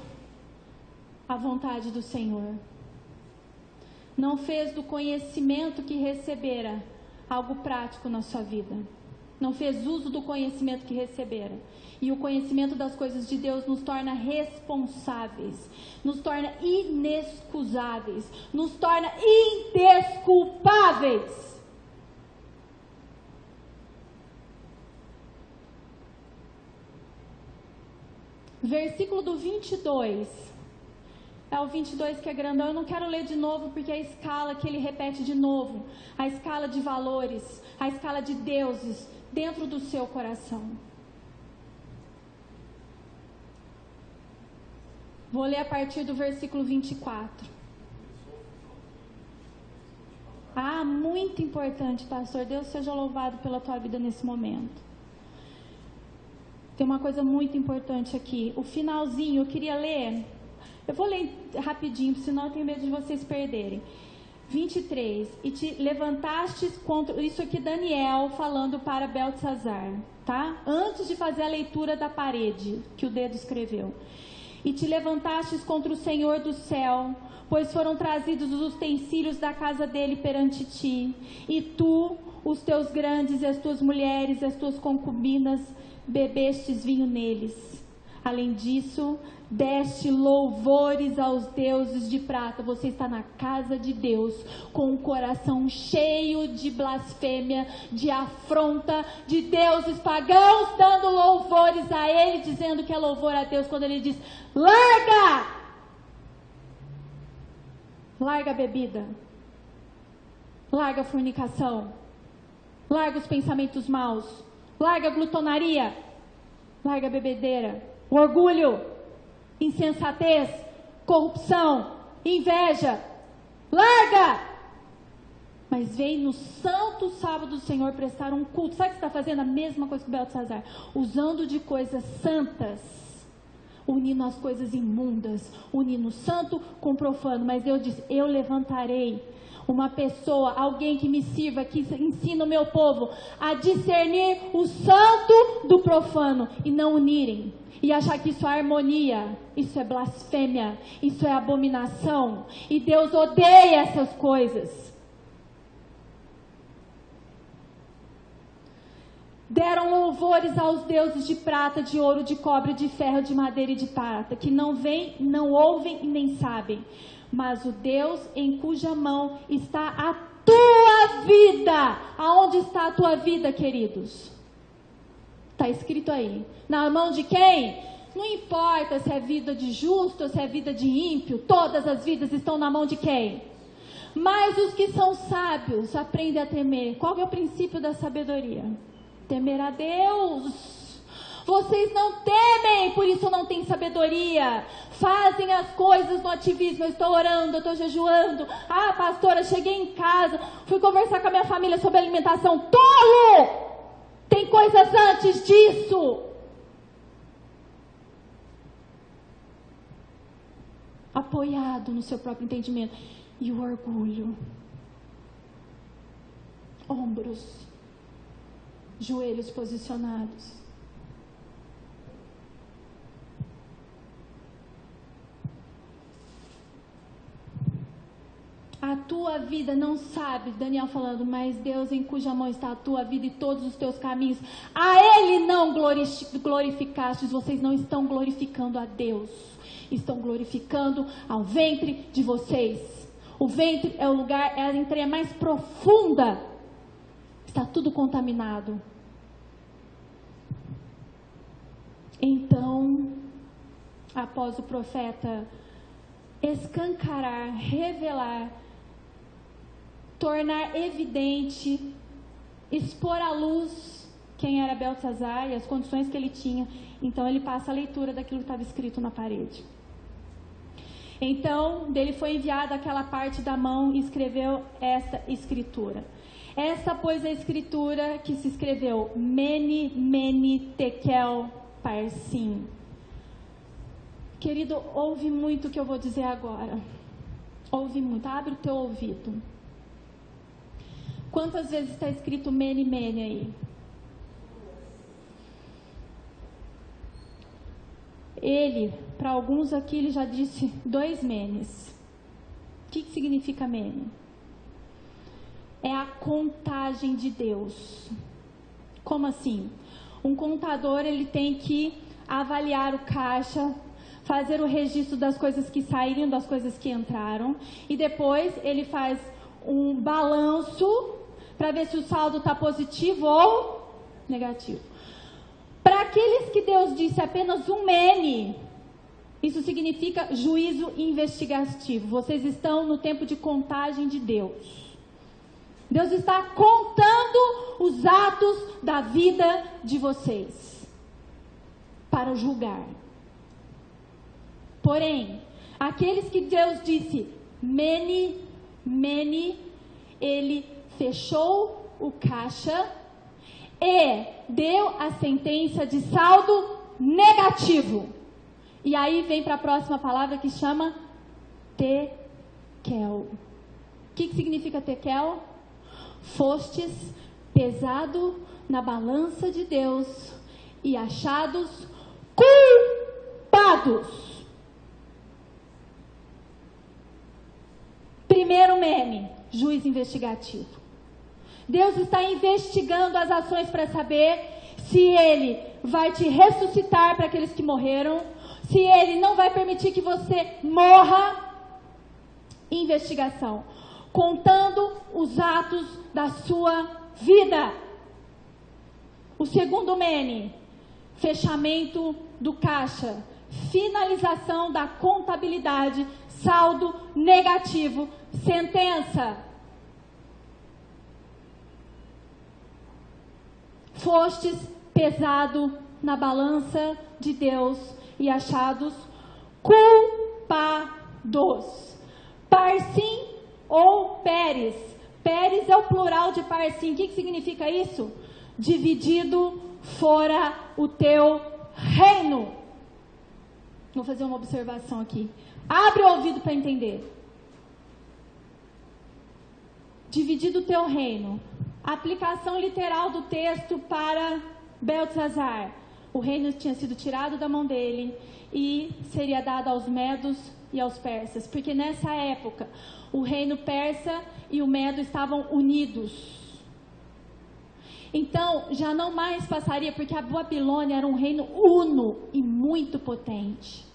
a vontade do Senhor, não fez do conhecimento que recebera algo prático na sua vida, não fez uso do conhecimento que recebera. E o conhecimento das coisas de Deus nos torna responsáveis, nos torna inexcusáveis, nos torna indesculpáveis. Versículo do 22. É o 22 que é grandão. Eu não quero ler de novo porque é a escala que ele repete de novo. A escala de valores, a escala de deuses dentro do seu coração. Vou ler a partir do versículo 24. Ah, muito importante, pastor. Deus seja louvado pela tua vida nesse momento. Tem uma coisa muito importante aqui. O finalzinho, eu queria ler. Eu vou ler rapidinho, senão eu tenho medo de vocês perderem. 23. E te levantastes contra... Isso aqui Daniel falando para Beltesazar, tá? Antes de fazer a leitura da parede, que o dedo escreveu. E te levantastes contra o Senhor do céu, pois foram trazidos os utensílios da casa dele perante ti. E tu, os teus grandes, e as tuas mulheres, e as tuas concubinas, bebestes vinho neles. Além disso, deste louvores aos deuses de prata. Você está na casa de Deus com o coração cheio de blasfêmia, de afronta, de deuses pagãos, dando louvores a Ele, dizendo que é louvor a Deus, quando Ele diz: larga! Larga a bebida, larga a fornicação, larga os pensamentos maus, larga a glutonaria, larga a bebedeira, o orgulho, insensatez, corrupção, inveja, larga! Mas vem no santo sábado do Senhor prestar um culto. Sabe o que você está fazendo? A mesma coisa que o Beltesazar, usando de coisas santas, unindo as coisas imundas, unindo o santo com o profano. Mas Deus diz: eu levantarei uma pessoa, alguém que me sirva, que ensina o meu povo a discernir o santo do profano e não unirem. E achar que isso é harmonia, isso é blasfêmia, isso é abominação. E Deus odeia essas coisas. Deram louvores aos deuses de prata, de ouro, de cobre, de ferro, de madeira e de prata, que não veem, não ouvem e nem sabem. Mas o Deus em cuja mão está a tua vida. Aonde está a tua vida, queridos? Está escrito aí. Na mão de quem? Não importa se é vida de justo ou se é vida de ímpio. Todas as vidas estão na mão de quem? Mas os que são sábios aprendem a temer. Qual é o princípio da sabedoria? Temer a Deus. Vocês não temem, por isso não têm sabedoria. Fazem as coisas no ativismo. Eu estou orando, eu estou jejuando. Ah, pastora, cheguei em casa, fui conversar com a minha família sobre alimentação. Tolo! Tem coisas antes disso. Apoiado no seu próprio entendimento. E o orgulho. Ombros. Joelhos posicionados. A tua vida não sabe, Daniel falando, mas Deus em cuja mão está a tua vida e todos os teus caminhos, a Ele não glorificastes. Vocês não estão glorificando a Deus, estão glorificando ao ventre de vocês. O ventre é o lugar, é a entrega mais profunda, está tudo contaminado. Então, após o profeta escancarar, revelar, tornar evidente, expor à luz quem era Beltesazar e as condições que ele tinha, então ele passa a leitura daquilo que estava escrito na parede. Então, dele foi enviada aquela parte da mão e escreveu esta escritura. Essa, pois, é a escritura que se escreveu: Mene, Mene, Tekel, Parsim. Querido, ouve muito o que eu vou dizer agora. Ouve muito, abre o teu ouvido. Quantas vezes está escrito Mene, Mene aí? Ele para alguns aqui ele já disse 2 menes. O que significa mene? É a contagem de Deus. Como assim? Um contador, ele tem que avaliar o caixa, fazer o registro das coisas que saíram, das coisas que entraram, e depois ele faz um balanço para ver se o saldo está positivo ou negativo. Para aqueles que Deus disse apenas um mene, isso significa juízo investigativo. Vocês estão no tempo de contagem de Deus. Deus está contando os atos da vida de vocês para julgar. Porém, aqueles que Deus disse mene, ele fechou o caixa e deu a sentença de saldo negativo. E aí vem para a próxima palavra que chama tekel. O que significa tekel? Fostes pesado na balança de Deus e achados culpados. Primeiro mene, juiz investigativo. Deus está investigando as ações para saber se Ele vai te ressuscitar para aqueles que morreram, se Ele não vai permitir que você morra. Investigação, contando os atos da sua vida. O segundo mene, fechamento do caixa, finalização da contabilidade, saldo negativo, sentença. Fostes pesado na balança de Deus e achados culpados. Parsim ou Pérez. Pérez é o plural de Parsim. O que significa isso? Dividido fora o teu reino. Vou fazer uma observação aqui. Abre o ouvido para entender. Dividido o teu reino. Aplicação literal do texto para Beltesazar. O reino tinha sido tirado da mão dele e seria dado aos medos e aos persas. Porque nessa época, o reino persa e o medo estavam unidos. Então, já não mais passaria, porque a Babilônia era um reino uno e muito potente,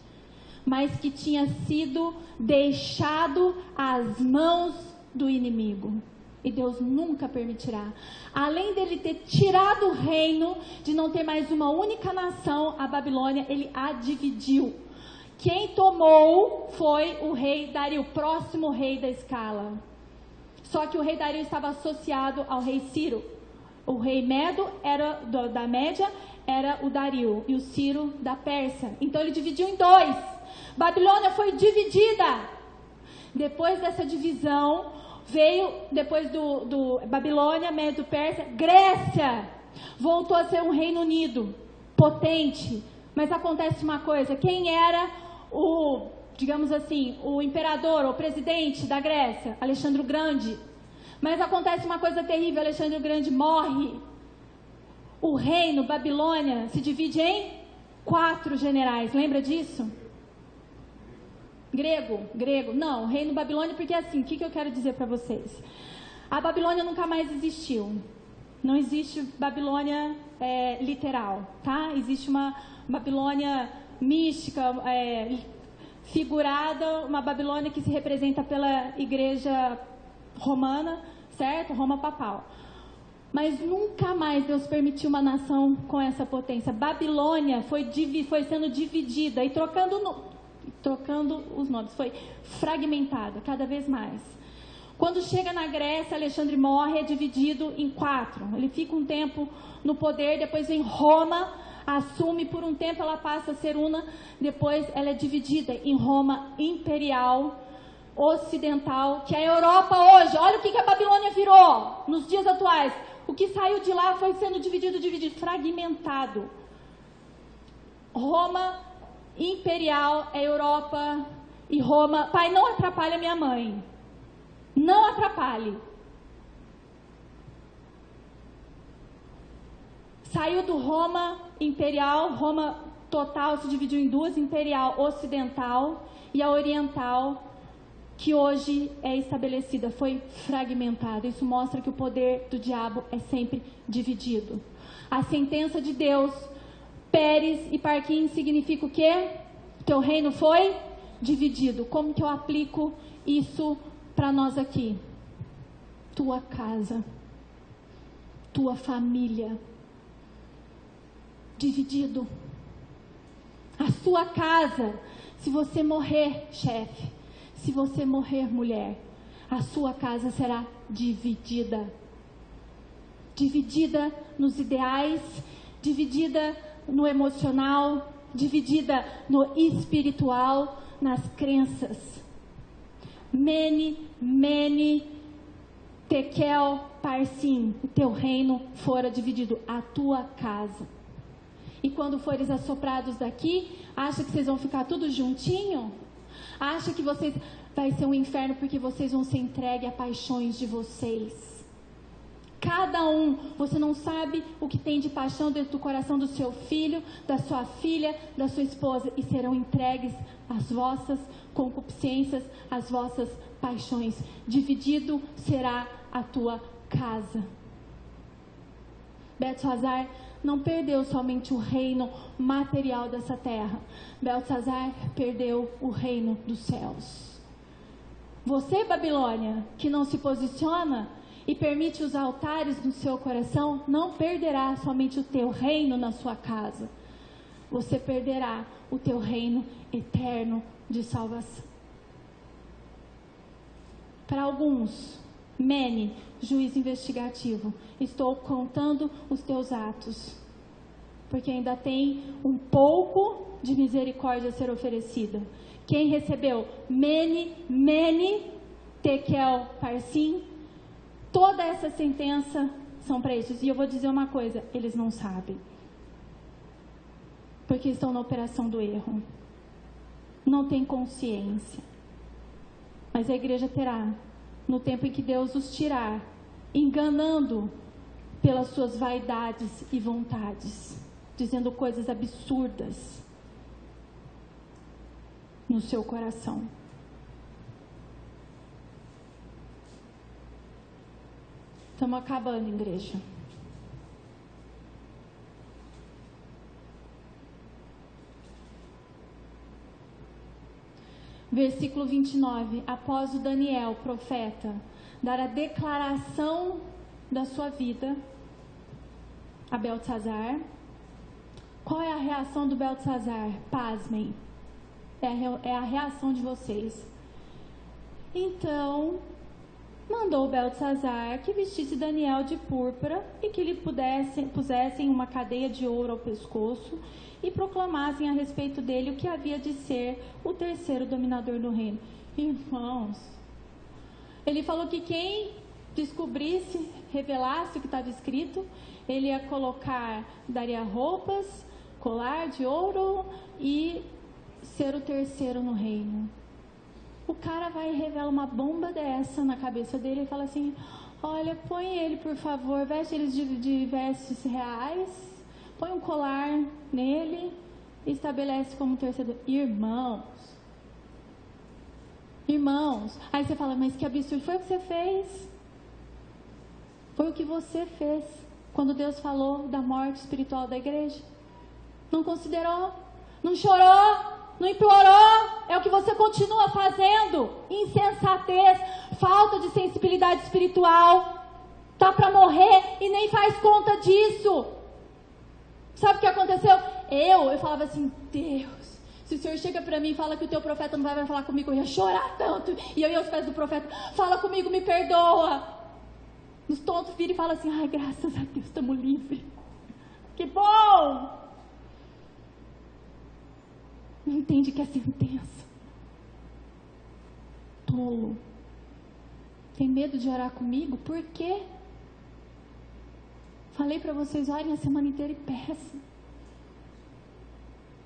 mas que tinha sido deixado às mãos do inimigo. E Deus nunca permitirá. Além dele ter tirado o reino, de não ter mais uma única nação, a Babilônia, ele a dividiu. Quem tomou foi o rei Dario, o próximo rei da escala. Só que o rei Dario estava associado ao rei Ciro. O rei Medo era da Média, era o Dario, e o Ciro da Pérsia. Então ele dividiu em 2. Babilônia foi dividida. Depois dessa divisão, veio, depois do Babilônia, Médio, Pérsia, Grécia. Voltou a ser um reino unido, potente. Mas acontece uma coisa, quem era o, digamos assim, o imperador, o presidente da Grécia? Alexandre o Grande. Mas acontece uma coisa terrível, Alexandre o Grande morre. O reino Babilônia se divide em 4 generais, lembra disso? Grego, não, o reino Babilônia, porque assim, o que eu quero dizer para vocês? A Babilônia nunca mais existiu. Não existe Babilônia literal, tá? Existe uma Babilônia mística, figurada, uma Babilônia que se representa pela igreja romana, certo? Roma papal. Mas nunca mais Deus permitiu uma nação com essa potência. Babilônia foi sendo dividida e trocando os nomes, foi fragmentada cada vez mais. Quando chega na Grécia, Alexandre morre, é dividido em 4. Ele fica um tempo no poder, depois vem Roma, assume por um tempo, ela passa a ser una, depois ela é dividida em Roma imperial, ocidental, que é a Europa hoje. Olha o que a Babilônia virou nos dias atuais. O que saiu de lá foi sendo dividido, fragmentado. Roma imperial é Europa e Roma. Pai, não atrapalhe a minha mãe. Não atrapalhe. Saiu do Roma imperial, Roma total se dividiu em duas, imperial ocidental e a oriental, que hoje é estabelecida, foi fragmentada. Isso mostra que o poder do diabo é sempre dividido. A sentença de Deus, Pérez e Parquim, significa o quê? Teu reino foi dividido. Como que eu aplico isso para nós aqui? Tua casa, tua família, dividido. A sua casa, se você morrer, chefe, se você morrer, mulher, a sua casa será dividida. Dividida nos ideais, dividida no emocional, dividida no espiritual, nas crenças. Mene, tekel, parsim, o teu reino fora dividido, a tua casa. E quando fores assoprados daqui, acha que vocês vão ficar tudo juntinho? Acha que vocês vai ser um inferno porque vocês vão ser entregues a paixões de vocês? Cada um, você não sabe o que tem de paixão dentro do coração do seu filho, da sua filha, da sua esposa, e serão entregues as vossas concupiscências, as vossas paixões. Dividido será a tua casa. Beltzazar não perdeu somente o reino material dessa terra. Beltzazar perdeu o reino dos céus. Você, Babilônia, que não se posiciona e permite os altares no seu coração, não perderá somente o teu reino na sua casa. Você perderá o teu reino eterno de salvação. Para alguns, Mene, juiz investigativo, estou contando os teus atos, porque ainda tem um pouco de misericórdia a ser oferecida. Quem recebeu Mene, tekel, parsim, toda essa sentença são para esses. E eu vou dizer uma coisa, eles não sabem, porque estão na operação do erro, não tem consciência. Mas a igreja terá, no tempo em que Deus os tirar, enganando pelas suas vaidades e vontades, dizendo coisas absurdas no seu coração. Estamos acabando, igreja. Versículo 29. Após o Daniel, profeta, dar a declaração da sua vida a Beltzazar. Qual é a reação do Beltzazar? Pasmem. É a reação de vocês. Então, mandou Beltzazar que vestisse Daniel de púrpura e que lhe pusessem uma cadeia de ouro ao pescoço e proclamassem a respeito dele o que havia de ser o terceiro dominador do reino. Irmãos, ele falou que quem descobrisse, revelasse o que estava escrito, ele ia daria roupas, colar de ouro e ser o terceiro no reino. O cara vai e revela uma bomba dessa na cabeça dele e fala assim: olha, põe ele, por favor, veste ele de vestes reais, põe um colar nele e estabelece como terceiro. Irmãos, aí você fala, mas que absurdo, foi o que você fez? Foi o que você fez quando Deus falou da morte espiritual da igreja? Não considerou, não chorou, não implorou, é o que você continua fazendo. Insensatez, falta de sensibilidade espiritual, tá para morrer e nem faz conta disso. Sabe o que aconteceu? Eu falava assim, Deus, se o Senhor chega para mim e fala que o teu profeta não vai falar comigo, eu ia chorar tanto, e eu ia aos pés do profeta, fala comigo, me perdoa. Os tontos viram e falam assim, ai, graças a Deus, estamos livres, que bom. Não entende que é sentença. Tolo. Tem medo de orar comigo? Por quê? Falei para vocês, orem a semana inteira e peçam.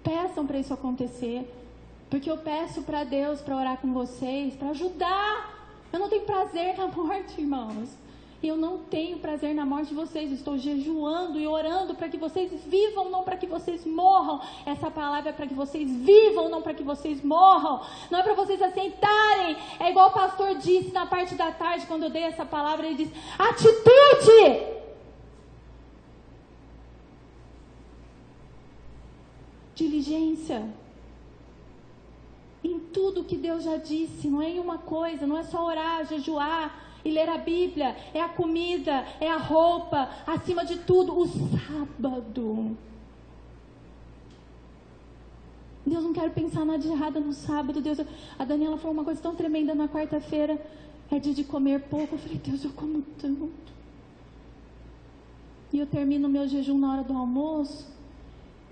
Peçam para isso acontecer. Porque eu peço para Deus para orar com vocês, para ajudar. Eu não tenho prazer na morte, irmãos. Eu não tenho prazer na morte de vocês. Estou jejuando e orando para que vocês vivam, não para que vocês morram. Essa palavra é para que vocês vivam, não para que vocês morram. Não é para vocês aceitarem. É igual o pastor disse na parte da tarde, quando eu dei essa palavra, ele disse: atitude! Diligência. Em tudo que Deus já disse, não é em uma coisa, não é só orar, jejuar e ler a Bíblia, é a comida, é a roupa, acima de tudo, o sábado. Deus, não quero pensar nada de errado no sábado. Deus, a Daniela falou uma coisa tão tremenda na quarta-feira, é dia de comer pouco. Eu falei: Deus, eu como tanto. E eu termino o meu jejum na hora do almoço,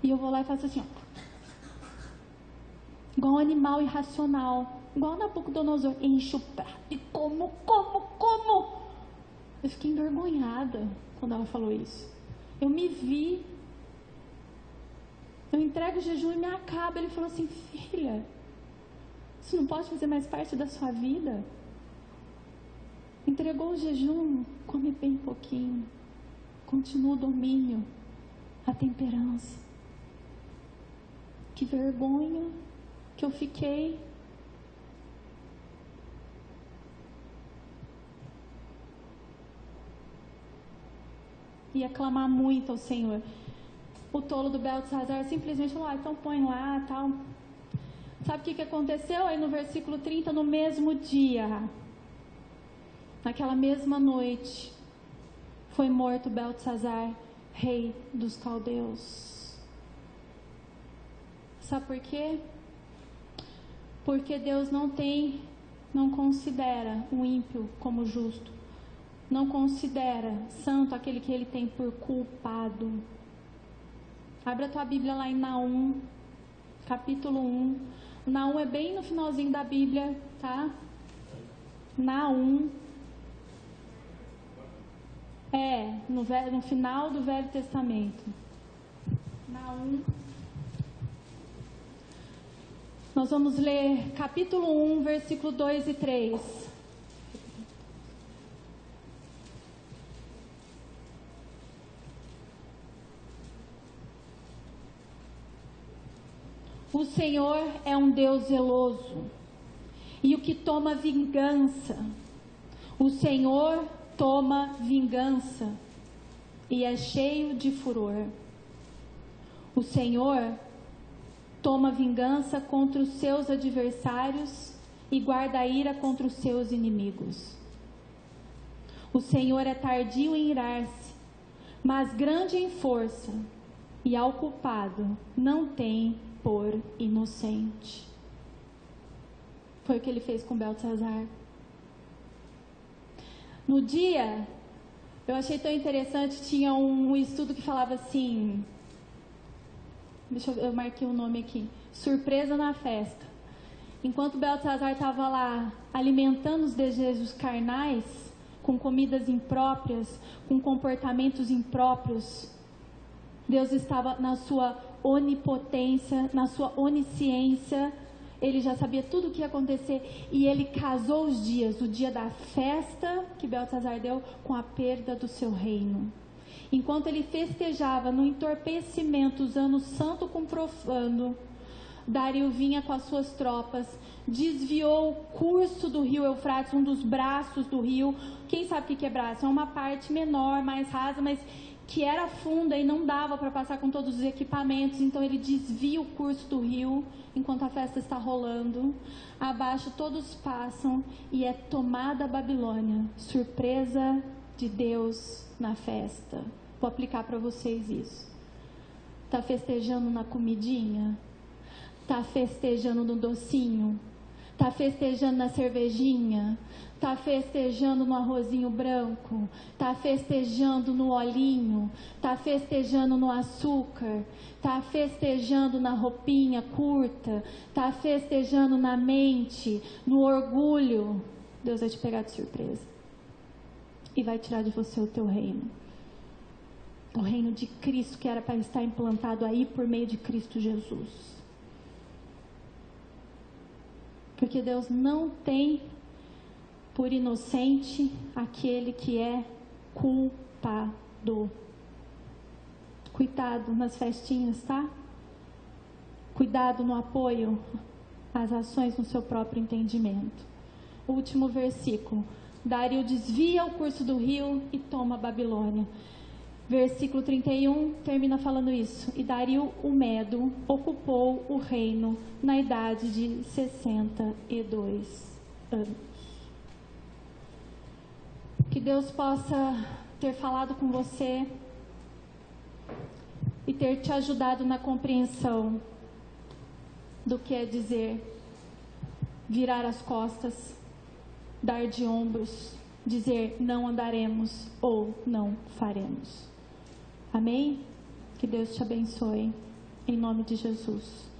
e eu vou lá e faço assim, ó. Igual um animal irracional, igual Nabucodonosor, encho o prato e como. Eu fiquei envergonhada quando ela falou isso. Eu me vi, eu entrego o jejum e me acaba. Ele falou assim: filha, isso não pode fazer mais parte da sua vida. Entregou o jejum, come bem pouquinho, continua o domínio, a temperança. Que vergonha que eu fiquei. Ia clamar muito ao Senhor. O tolo do Beltesazar simplesmente falou: então põe lá, tal. Sabe o que aconteceu? Aí no versículo 30, no mesmo dia, naquela mesma noite, foi morto Beltesazar, rei dos caldeus. Sabe por quê? Porque Deus não considera o ímpio como justo. Não considera santo aquele que ele tem por culpado. Abre a tua Bíblia lá em Naum, capítulo 1. Naum é bem no finalzinho da Bíblia, tá? Naum. No final do Velho Testamento. Naum. Nós vamos ler capítulo 1, versículo 2 e 3. O Senhor é um Deus zeloso e o que toma vingança. O Senhor toma vingança e é cheio de furor. O Senhor toma vingança contra os seus adversários e guarda a ira contra os seus inimigos. O Senhor é tardio em irar-se, mas grande em força, e ao culpado não tem por inocente. Foi o que ele fez com Beltesazar. No dia, eu achei tão interessante, tinha um estudo que falava assim, eu marquei o nome aqui, surpresa na festa. Enquanto Beltesazar estava lá alimentando os desejos carnais, com comidas impróprias, com comportamentos impróprios, Deus estava na sua onipotência, na sua onisciência. Ele já sabia tudo o que ia acontecer e ele casou os dias, o dia da festa que Beltesazar deu com a perda do seu reino. Enquanto ele festejava no entorpecimento, usando santo com profano, Dario vinha com as suas tropas, desviou o curso do rio Eufrates, um dos braços do rio. Quem sabe o que é braço? É uma parte menor, mais rasa, mas que era funda e não dava para passar com todos os equipamentos. Então ele desvia o curso do rio enquanto a festa está rolando. Abaixo todos passam e é tomada a Babilônia. Surpresa de Deus na festa. Vou aplicar para vocês isso. Tá festejando na comidinha? Tá festejando no docinho? Tá festejando na cervejinha? Tá festejando no arrozinho branco? Tá festejando no olhinho? Tá festejando no açúcar? Tá festejando na roupinha curta? Tá festejando na mente, no orgulho? Deus vai te pegar de surpresa e vai tirar de você o teu reino. O reino de Cristo que era para estar implantado aí por meio de Cristo Jesus. Porque Deus não tem por inocente aquele que é culpado. Cuidado nas festinhas, tá? Cuidado no apoio às ações no seu próprio entendimento. Último versículo. Dario desvia o curso do rio e toma a Babilônia. Versículo 31 termina falando isso. E Dario o Medo ocupou o reino na idade de 62 anos. Que Deus possa ter falado com você e ter te ajudado na compreensão do que é dizer virar as costas, dar de ombros, dizer não andaremos ou não faremos. Amém? Que Deus te abençoe, em nome de Jesus.